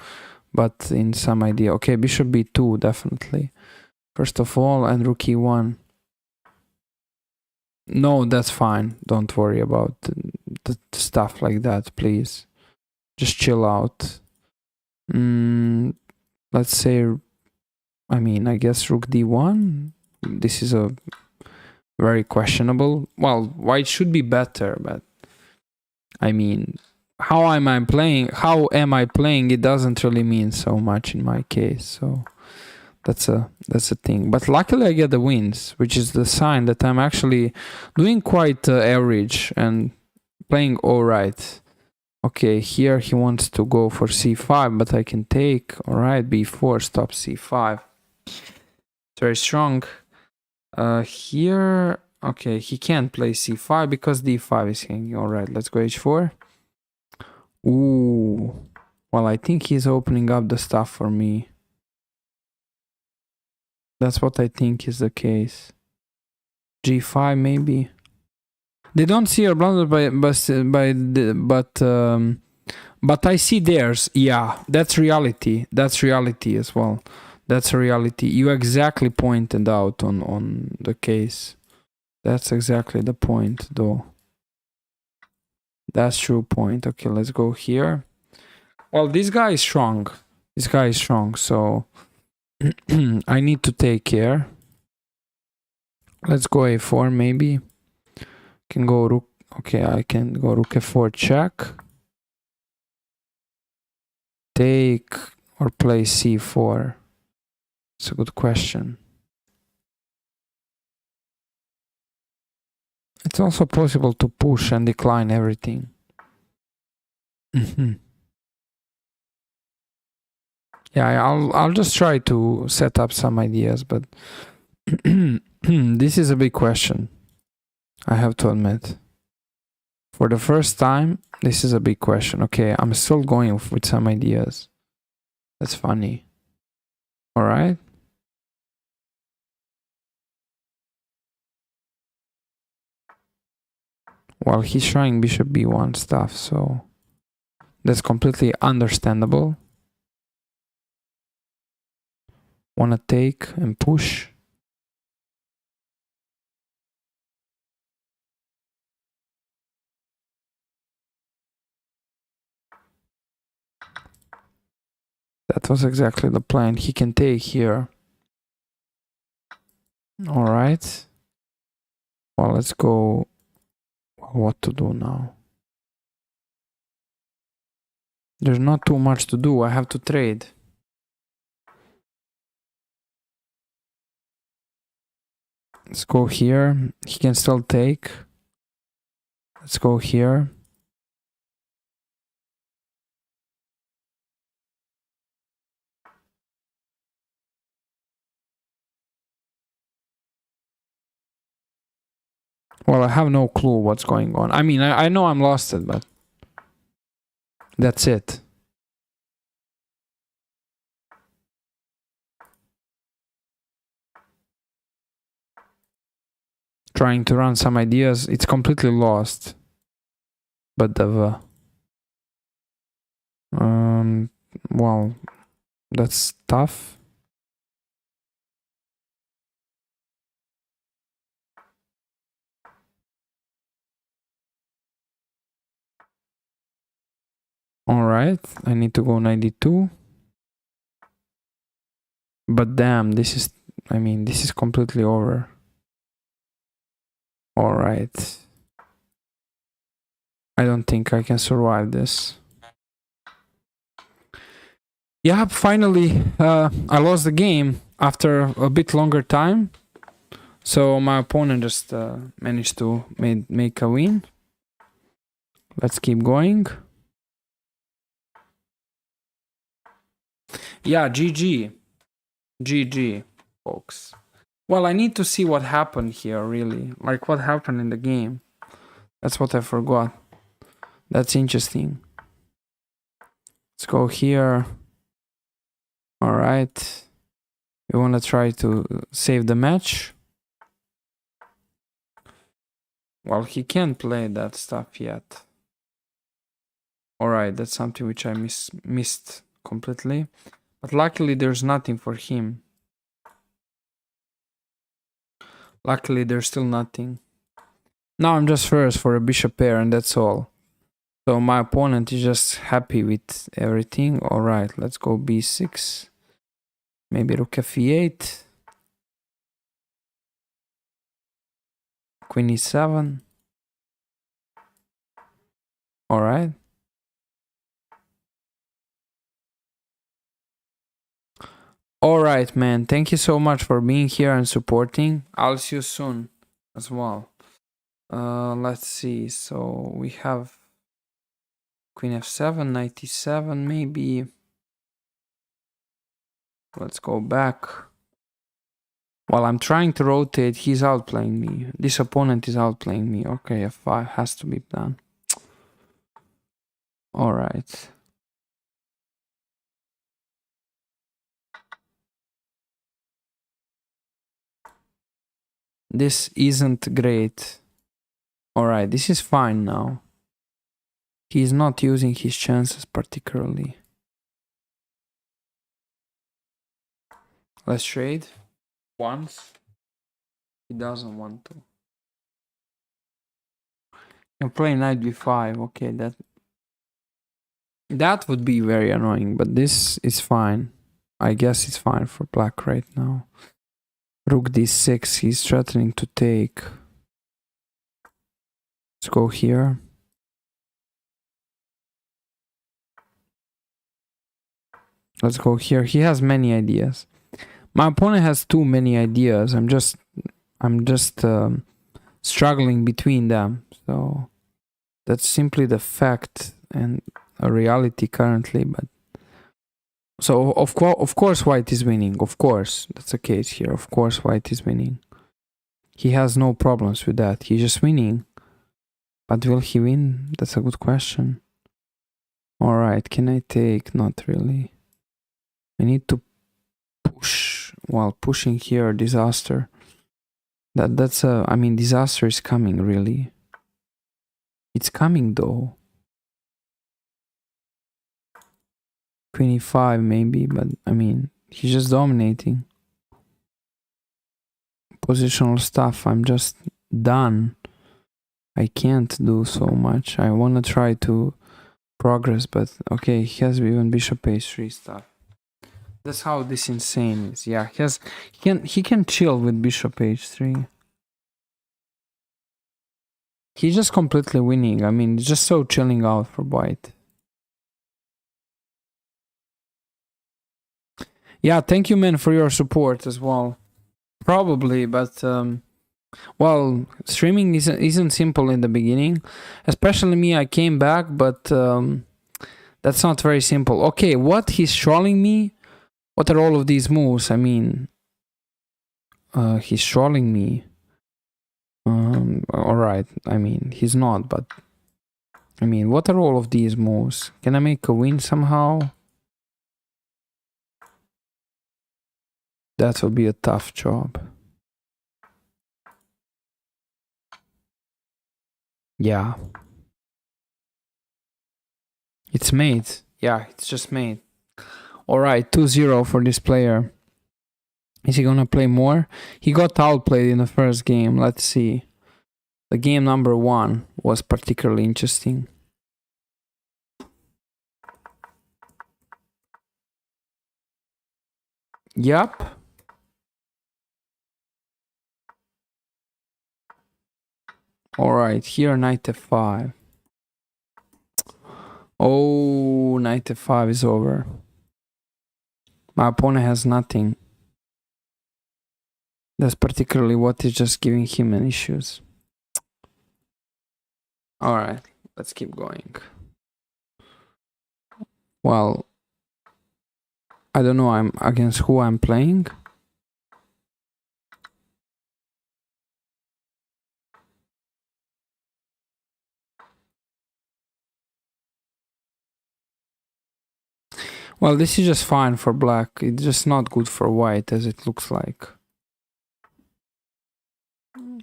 but in some idea. Okay, bishop b2, definitely. First of all, and rook e1. No, that's fine. Don't worry about the stuff like that, please. Just chill out. Let's say, I mean, I guess rook d1. This is a very questionable. Well, white should be better, but I mean, how am I playing? It doesn't really mean so much in my case. So that's a thing. But luckily, I get the wins, which is the sign that I'm actually doing quite average and playing all right. Okay, here he wants to go for c5, but I can take. All right, b4, stop c5. It's very strong. Here, okay, he can't play c5 because d5 is hanging. All right, let's go h4. Ooh, well, I think he's opening up the stuff for me. That's what I think is the case. g5 maybe. They don't see your blunder but I see theirs. Yeah, that's reality. That's reality as well. That's a reality. You exactly pointed out on the case. That's exactly the point, though. That's true point. Okay, let's go here. Well, this guy is strong. This guy is strong, so I need to take care. Let's go a4 maybe. Can go rook. Okay, I can go rook f4 check. Take or play c4. It's a good question. It's also possible to push and decline everything. Yeah, I'll just try to set up some ideas, but this is a big question. I have to admit. For the first time, this is a big question. Okay, I'm still going with some ideas. That's funny. All right. Well, he's trying bishop b1 stuff, so that's completely understandable. Wanna take and push. That was exactly the plan. He can take here. All right. Well, let's go. What to do now? There's not too much to do. I have to trade. Let's go here. He can still take. Let's go here. Well, I have no clue what's going on. I mean, I know I'm lost it, but that's it. Trying to run some ideas. It's completely lost. But the well, that's tough. All right, I need to go 92. But damn, this is, I mean, this is completely over. All right. I don't think I can survive this. Yeah, finally, I lost the game after a bit longer time. So my opponent just managed to make a win. Let's keep going. Yeah, GG. GG, folks. Well, I need to see what happened here, really. Like, what happened in the game. That's what I forgot. That's interesting. Let's go here. All right. You want to try to save the match? Well, he can't play that stuff yet. All right, that's something which I missed completely. But luckily, there's nothing for him. Luckily, there's still nothing. Now I'm just first for a bishop pair, and that's all. So my opponent is just happy with everything. All right, let's go b6. Maybe rook f8. Queen e7. All right. All right, man. Thank you so much for being here and supporting. I'll see you soon as well. Let's see. So we have Queen f7, knight e7, maybe. Let's go back. While I'm trying to rotate, he's outplaying me. This opponent is outplaying me. Okay, f5 has to be done. All right. This isn't great. All right, this is fine now. He's not using his chances particularly. Let's trade once. He doesn't want to. I'm playing knight b5. Okay, that would be very annoying, but this is fine. I guess it's fine for black right now. Rook d6. He's threatening to take. Let's go here. Let's go here. He has many ideas. My opponent has too many ideas. I'm just struggling between them. So that's simply the fact and a reality currently. But so of course white is winning. Of course that's the case here. Of course white is winning. He has no problems with that. He's just winning. But will he win? That's a good question. All right, can I take? Not really. I need to push. While pushing here, disaster. That's I mean, disaster is coming, really. It's coming though. Queen e5 maybe, but I mean, he's just dominating. Positional stuff, I'm just done. I can't do so much. I want to try to progress, but okay, he has even bishop h3 stuff. That's how this insane is. Yeah, he can chill with bishop h3. He's just completely winning. I mean, it's just so chilling out for white. Yeah, thank you, man, for your support as well. Probably, but well, streaming isn't simple in the beginning. Especially me, I came back, but that's not very simple. Okay, what he's trolling me? What are all of these moves? I mean, he's trolling me. All right. I mean, he's not, but I mean, what are all of these moves? Can I make a win somehow? That will be a tough job. Yeah. It's made. Yeah, it's just made. Alright, 2-0 for this player. Is he gonna play more? He got outplayed in the first game. Let's see. The game number 1 was particularly interesting. Yup. Alright, here knight f5. Oh, knight f5 is over. My opponent has nothing. That's particularly what is just giving him an issues. Alright, let's keep going. Well, I don't know I'm against who I'm playing. Well, this is just fine for black. It's just not good for white, as it looks like.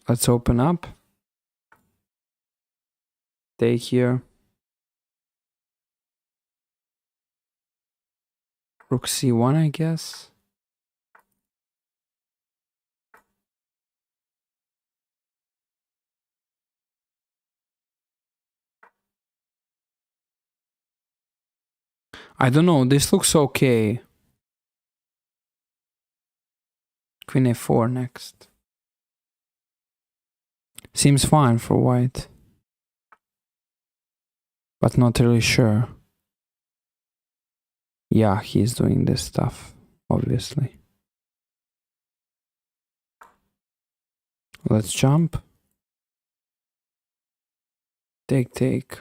Let's open up. Take here. Rook c1, I guess. I don't know, this looks okay. Queen a4 next. Seems fine for white. But not really sure. Yeah, he's doing this stuff, obviously. Let's jump. Take, take.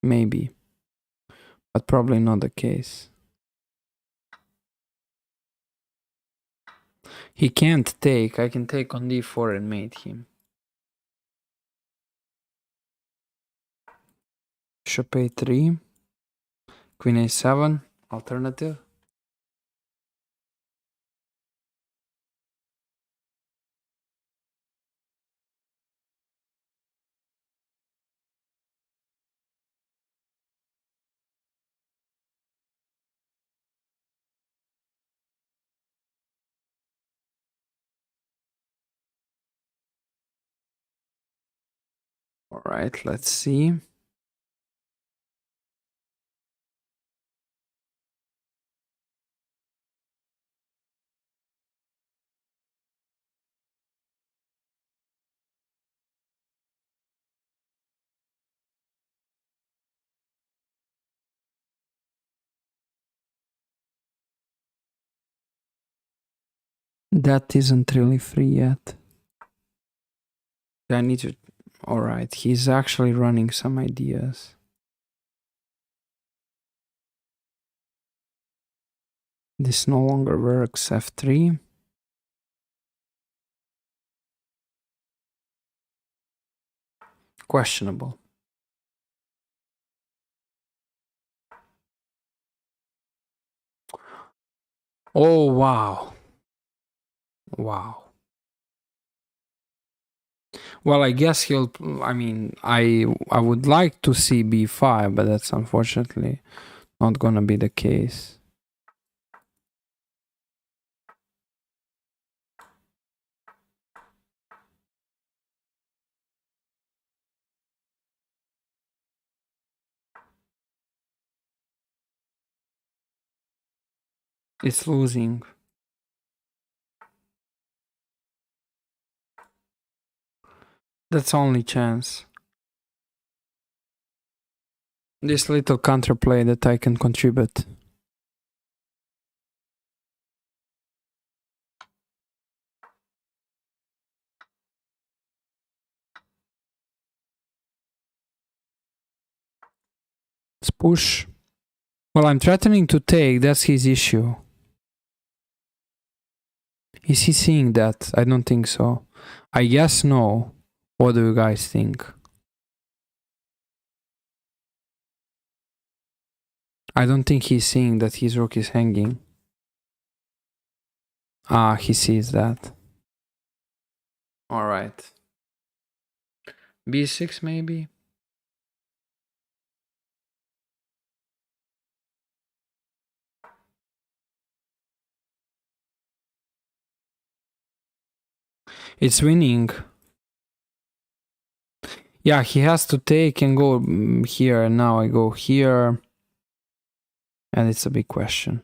Maybe. But probably not the case. He can't take. I can take on d4 and mate him. Bishop a3. Queen a7. Alternative. All right, let's see. That isn't really free yet. I need to... Alright, he's actually running some ideas. This no longer works. f3. Questionable. Oh, wow. Wow. Well, I guess he'll... I mean, I would like to see b5, but that's unfortunately not gonna be the case. It's losing. That's only chance. This little counterplay that I can contribute. Let's push. Well, I'm threatening to take. That's his issue. Is he seeing that? I don't think so. I guess no. What do you guys think? I don't think he's seeing that his rook is hanging. Ah, he sees that. Alright. b6 maybe? It's winning. Yeah, he has to take and go here, and now I go here. And it's a big question.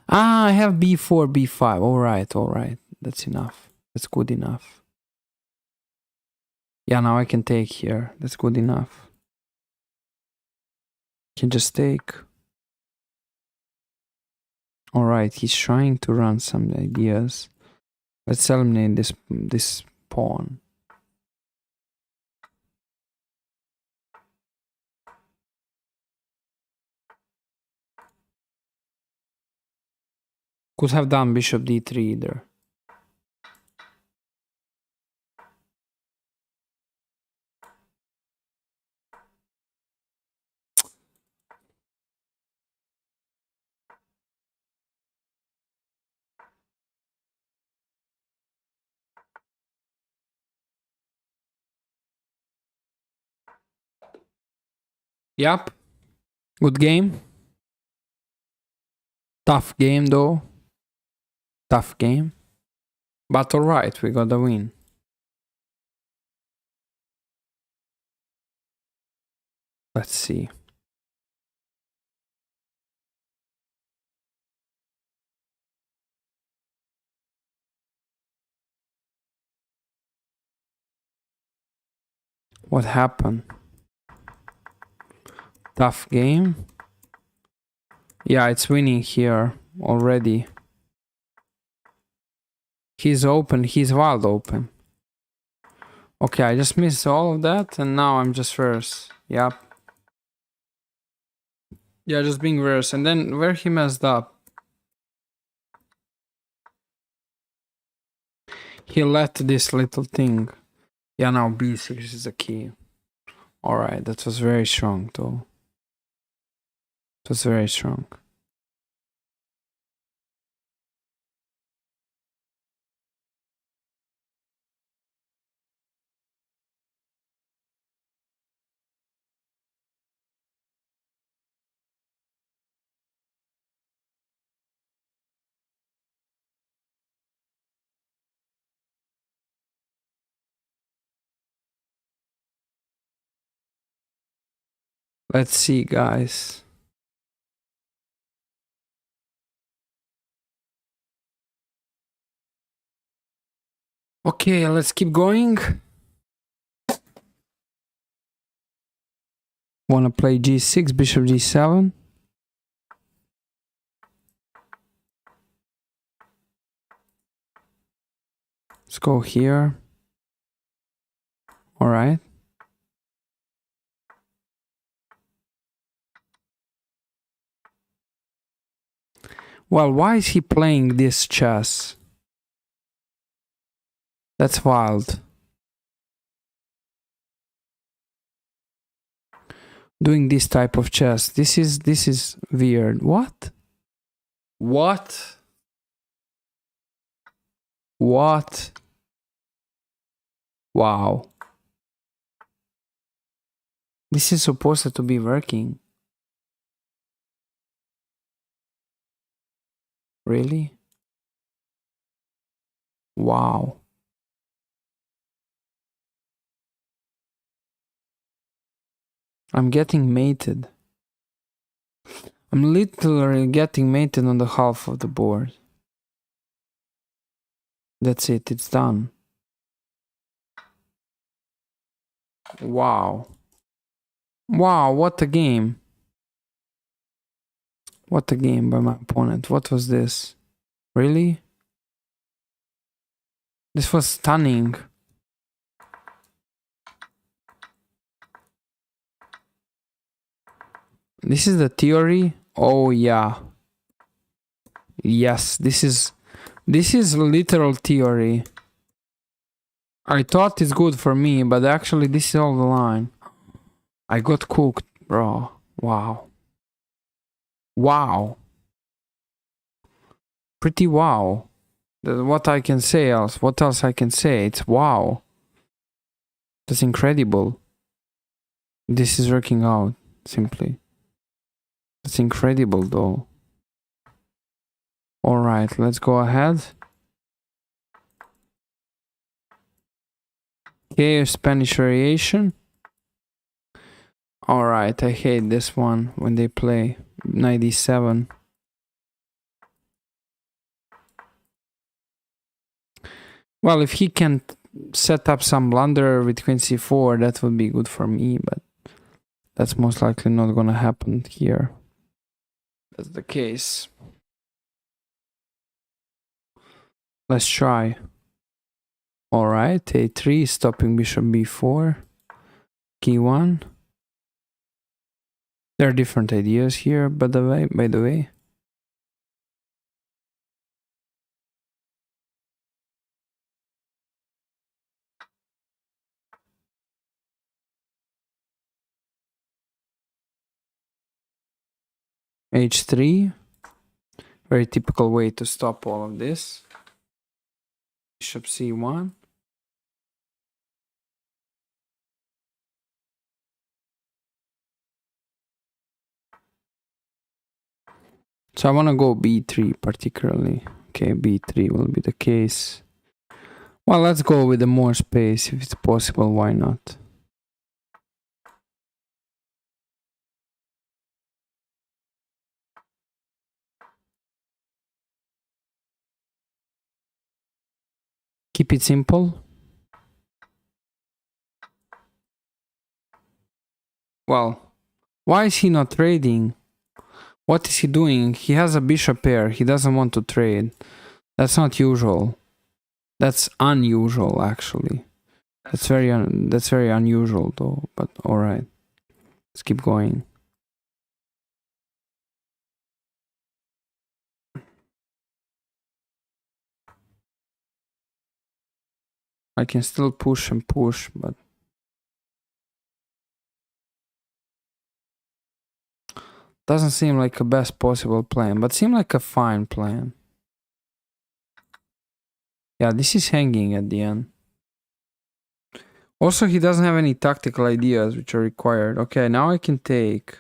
Ah, I have b4, b5. Alright, alright. That's enough. That's good enough. Yeah, now I can take here. That's good enough. Can just take. Alright, he's trying to run some ideas. Let's eliminate this pawn. Could have done bishop d3 either. Yep. Good game. Tough game though. Tough game. But alright, we got the win. Let's see. What happened? Tough game. Yeah, it's winning here already. He's open. He's wild open. Okay, I just missed all of that and now I'm just first. Yep. Yeah, just being worse. And then where he messed up, he let this little thing. Yeah, now B6 is the key. Alright, that was very strong though. It was very strong. Let's see, guys. Okay, let's keep going. Wanna play G6, Bishop G7? Let's go here. Alright. Well, why is he playing this chess? That's wild. Doing this type of chess. This is weird. What? What? What? Wow. This is supposed to be working. Really? Wow. I'm getting mated. I'm literally getting mated on the half of the board. That's it, it's done. Wow. Wow, what a game. What a game by my opponent. What was this? Really? This was stunning. This is the theory? Oh yeah. Yes, this is literal theory. I thought it's good for me, but actually this is all the line. I got cooked, bro. Wow. Wow. Pretty wow. What I can say else? What else I can say? It's wow. That's incredible. This is working out, simply. That's incredible, though. Alright, let's go ahead. Okay, Spanish variation. Alright, I hate this one when they play 97. Well, if he can set up some blunder with queen c4, that would be good for me, but that's most likely not gonna happen here. That's the case. Let's try. Alright, a3, stopping bishop b4, key 1. There are different ideas here, by the way. h3, very typical way to stop all of this. Bishop c1. So I want to go b3 particularly. Okay, b3 will be the case. Well, let's go with the more space if it's possible. Why not? Keep it simple. Well, why is he not trading? What is he doing? He has a bishop pair. He doesn't want to trade. That's not usual. That's unusual, actually. That's very unusual, though. But all right, let's keep going. I can still push and push, but doesn't seem like a best possible plan. But seem like a fine plan. Yeah, this is hanging at the end. Also, he doesn't have any tactical ideas which are required. Okay, now I can take.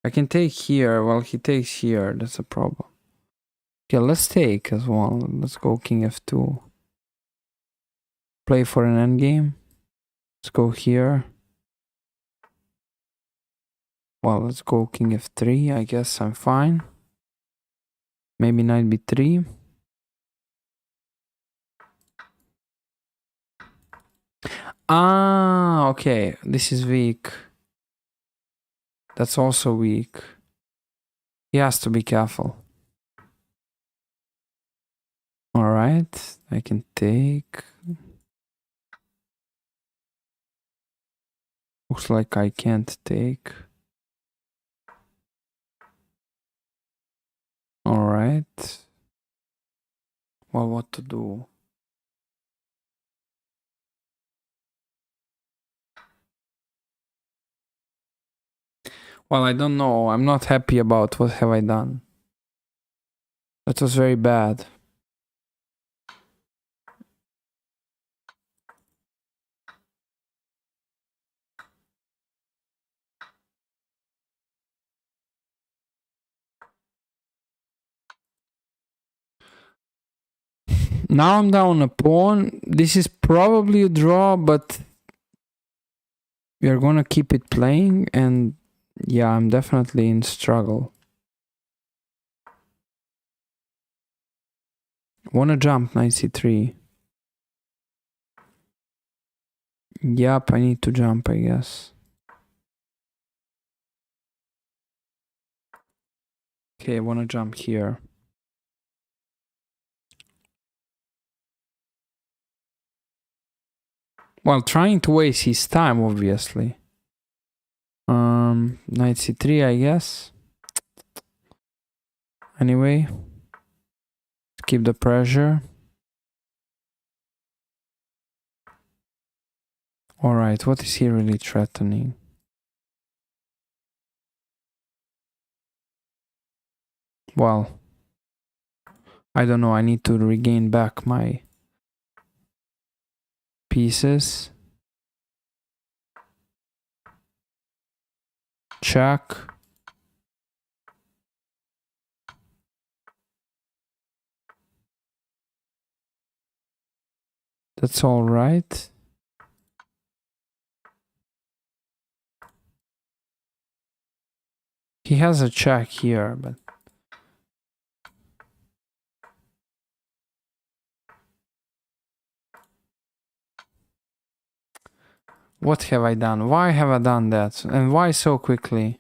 I can take here while he takes here. That's a problem. Okay, let's take as well. Let's go king f2. Play for an endgame. Let's go here. Well, let's go king f3. I guess I'm fine. Maybe knight b3. Ah, okay. This is weak. That's also weak. He has to be careful. Alright, I can take. Looks like I can't take. Alright. Well, what to do? Well, I don't know. I'm not happy about what have I done. That was very bad. Now I'm down a pawn. This is probably a draw, but we are gonna keep it playing, and yeah, I'm definitely in struggle. Wanna jump knight c3. Yep, I need to jump, I guess. Okay, I wanna jump here. Well, trying to waste his time, obviously. Knight c3, I guess. Anyway, keep the pressure. Alright, what is he really threatening? Well, I don't know, I need to regain back my pieces. Check. That's all right. He has a check here, but what have I done? Why have I done that? And why so quickly?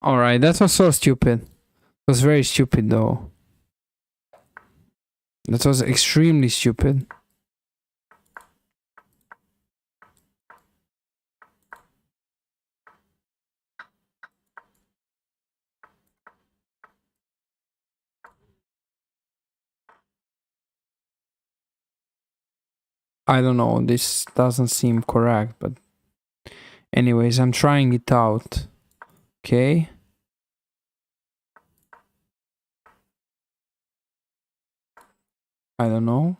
Alright, that was so stupid. It was very stupid though. That was extremely stupid. I don't know, this doesn't seem correct, but anyways, I'm trying it out. Okay. I don't know.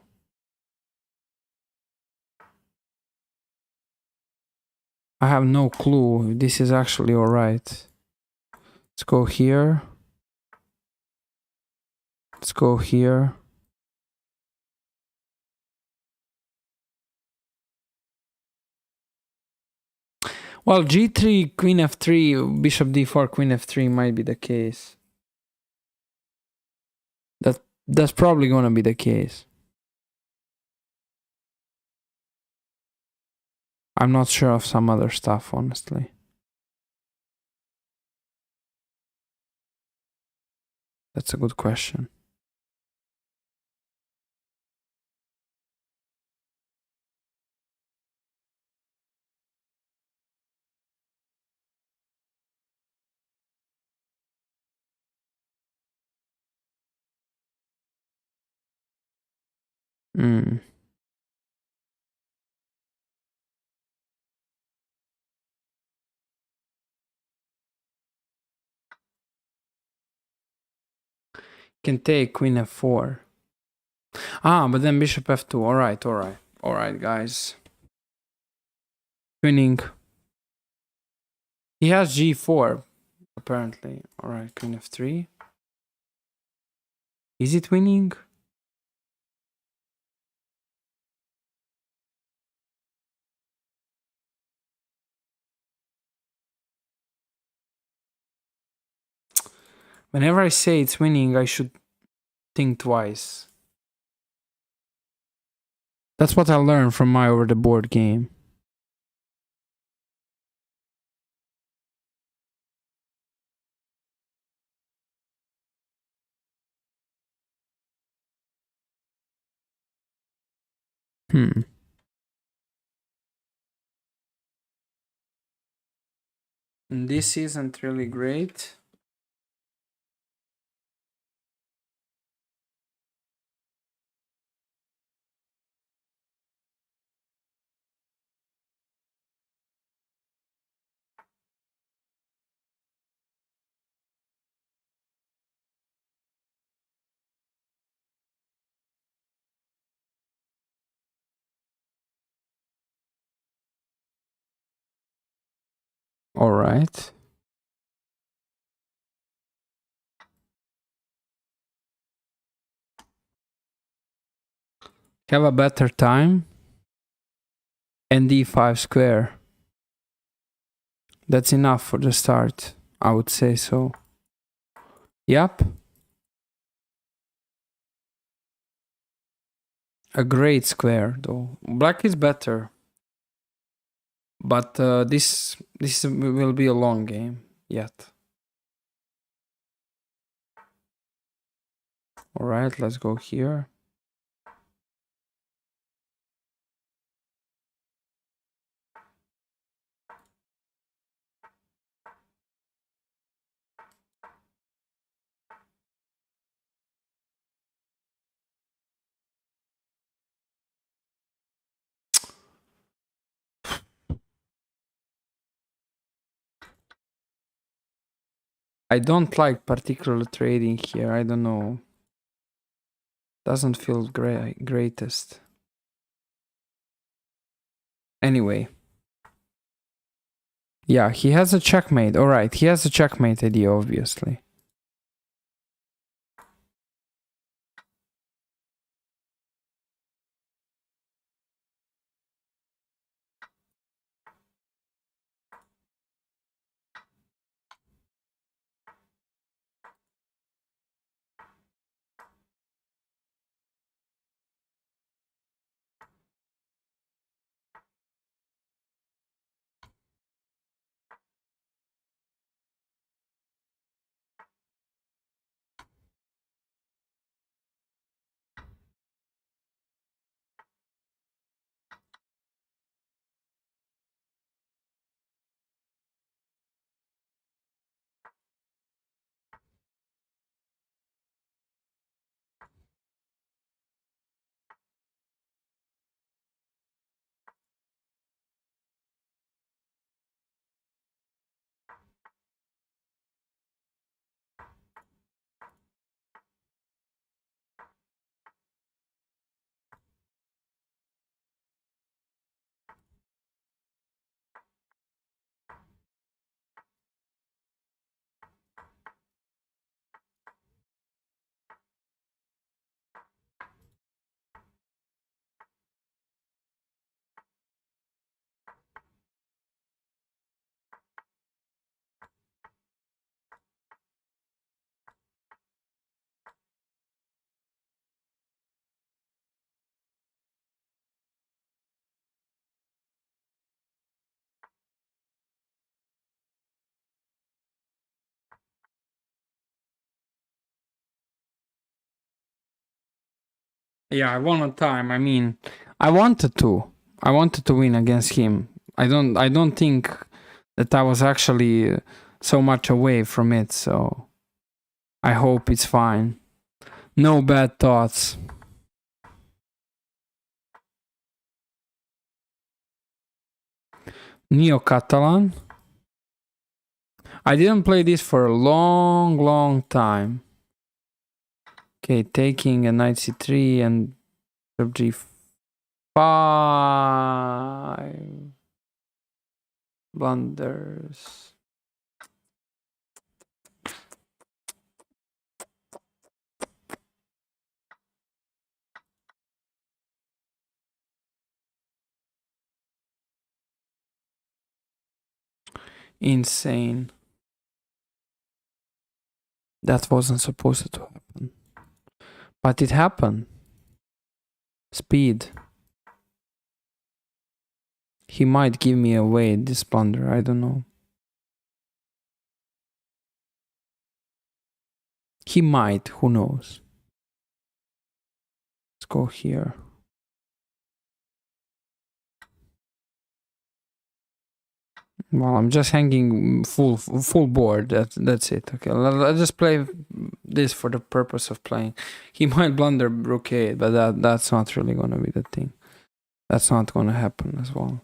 I have no clue if this is actually alright. Let's go here. Let's go here. Well, g3, queen f3, bishop d4, queen f3 might be the case. That's probably gonna be the case. I'm not sure of some other stuff, honestly. That's a good question. Hmm. Can take queen f4. Ah, but then bishop f2. Alright, alright. Alright, guys. Winning. He has g4, apparently. Alright, queen f3. Is it winning? Whenever I say it's winning, I should think twice. That's what I learned from my over the board game. This isn't really great. Alright. Have a better time. And d5 square. That's enough for the start. I would say so. Yep. A great square, though. Black is better. But this will be a long game yet. Alright, let's go here. I don't like particular trading here. I don't know. Doesn't feel greatest. Anyway. Yeah, he has a checkmate. Alright, he has a checkmate idea, obviously. Yeah, I won a time. I mean, I wanted to. I wanted to win against him. I don't think that I was actually so much away from it, so I hope it's fine. No bad thoughts. Neo-Catalan. I didn't play this for a long time. Okay, taking a knight c3 and g5. Blunders. Insane. That wasn't supposed to happen. But it happened. Speed. He might give me away this blunder, I don't know. He might, who knows. Let's go here. Well, I'm just hanging full board. That's it. Okay, I'll just play this for the purpose of playing. He might blunder rook 8, but that's not really gonna be the thing. That's not gonna happen as well.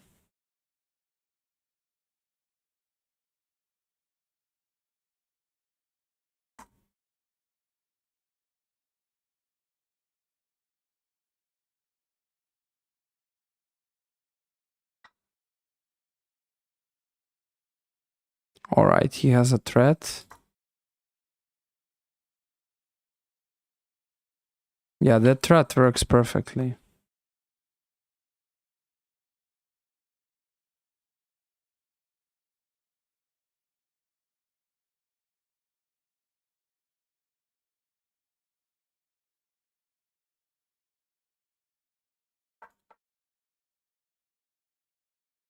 All right, he has a threat. Yeah, that threat works perfectly.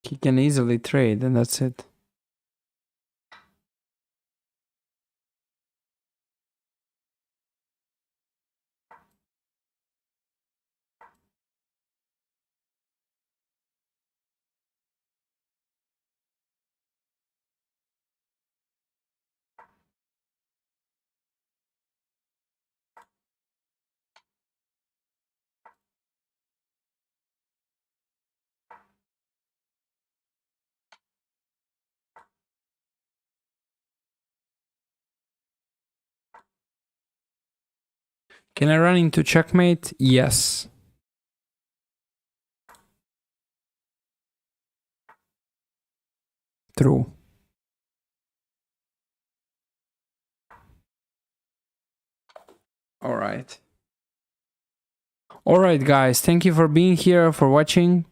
He can easily trade, and that's it. Can I run into checkmate? Yes. True. All right. All right, guys. Thank you for being here, for watching.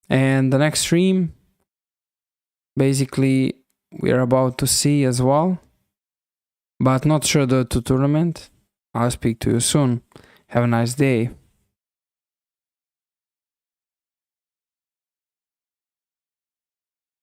And the next stream, basically, we're about to see as well. But not sure the tournament. I'll speak to you soon. Have a nice day.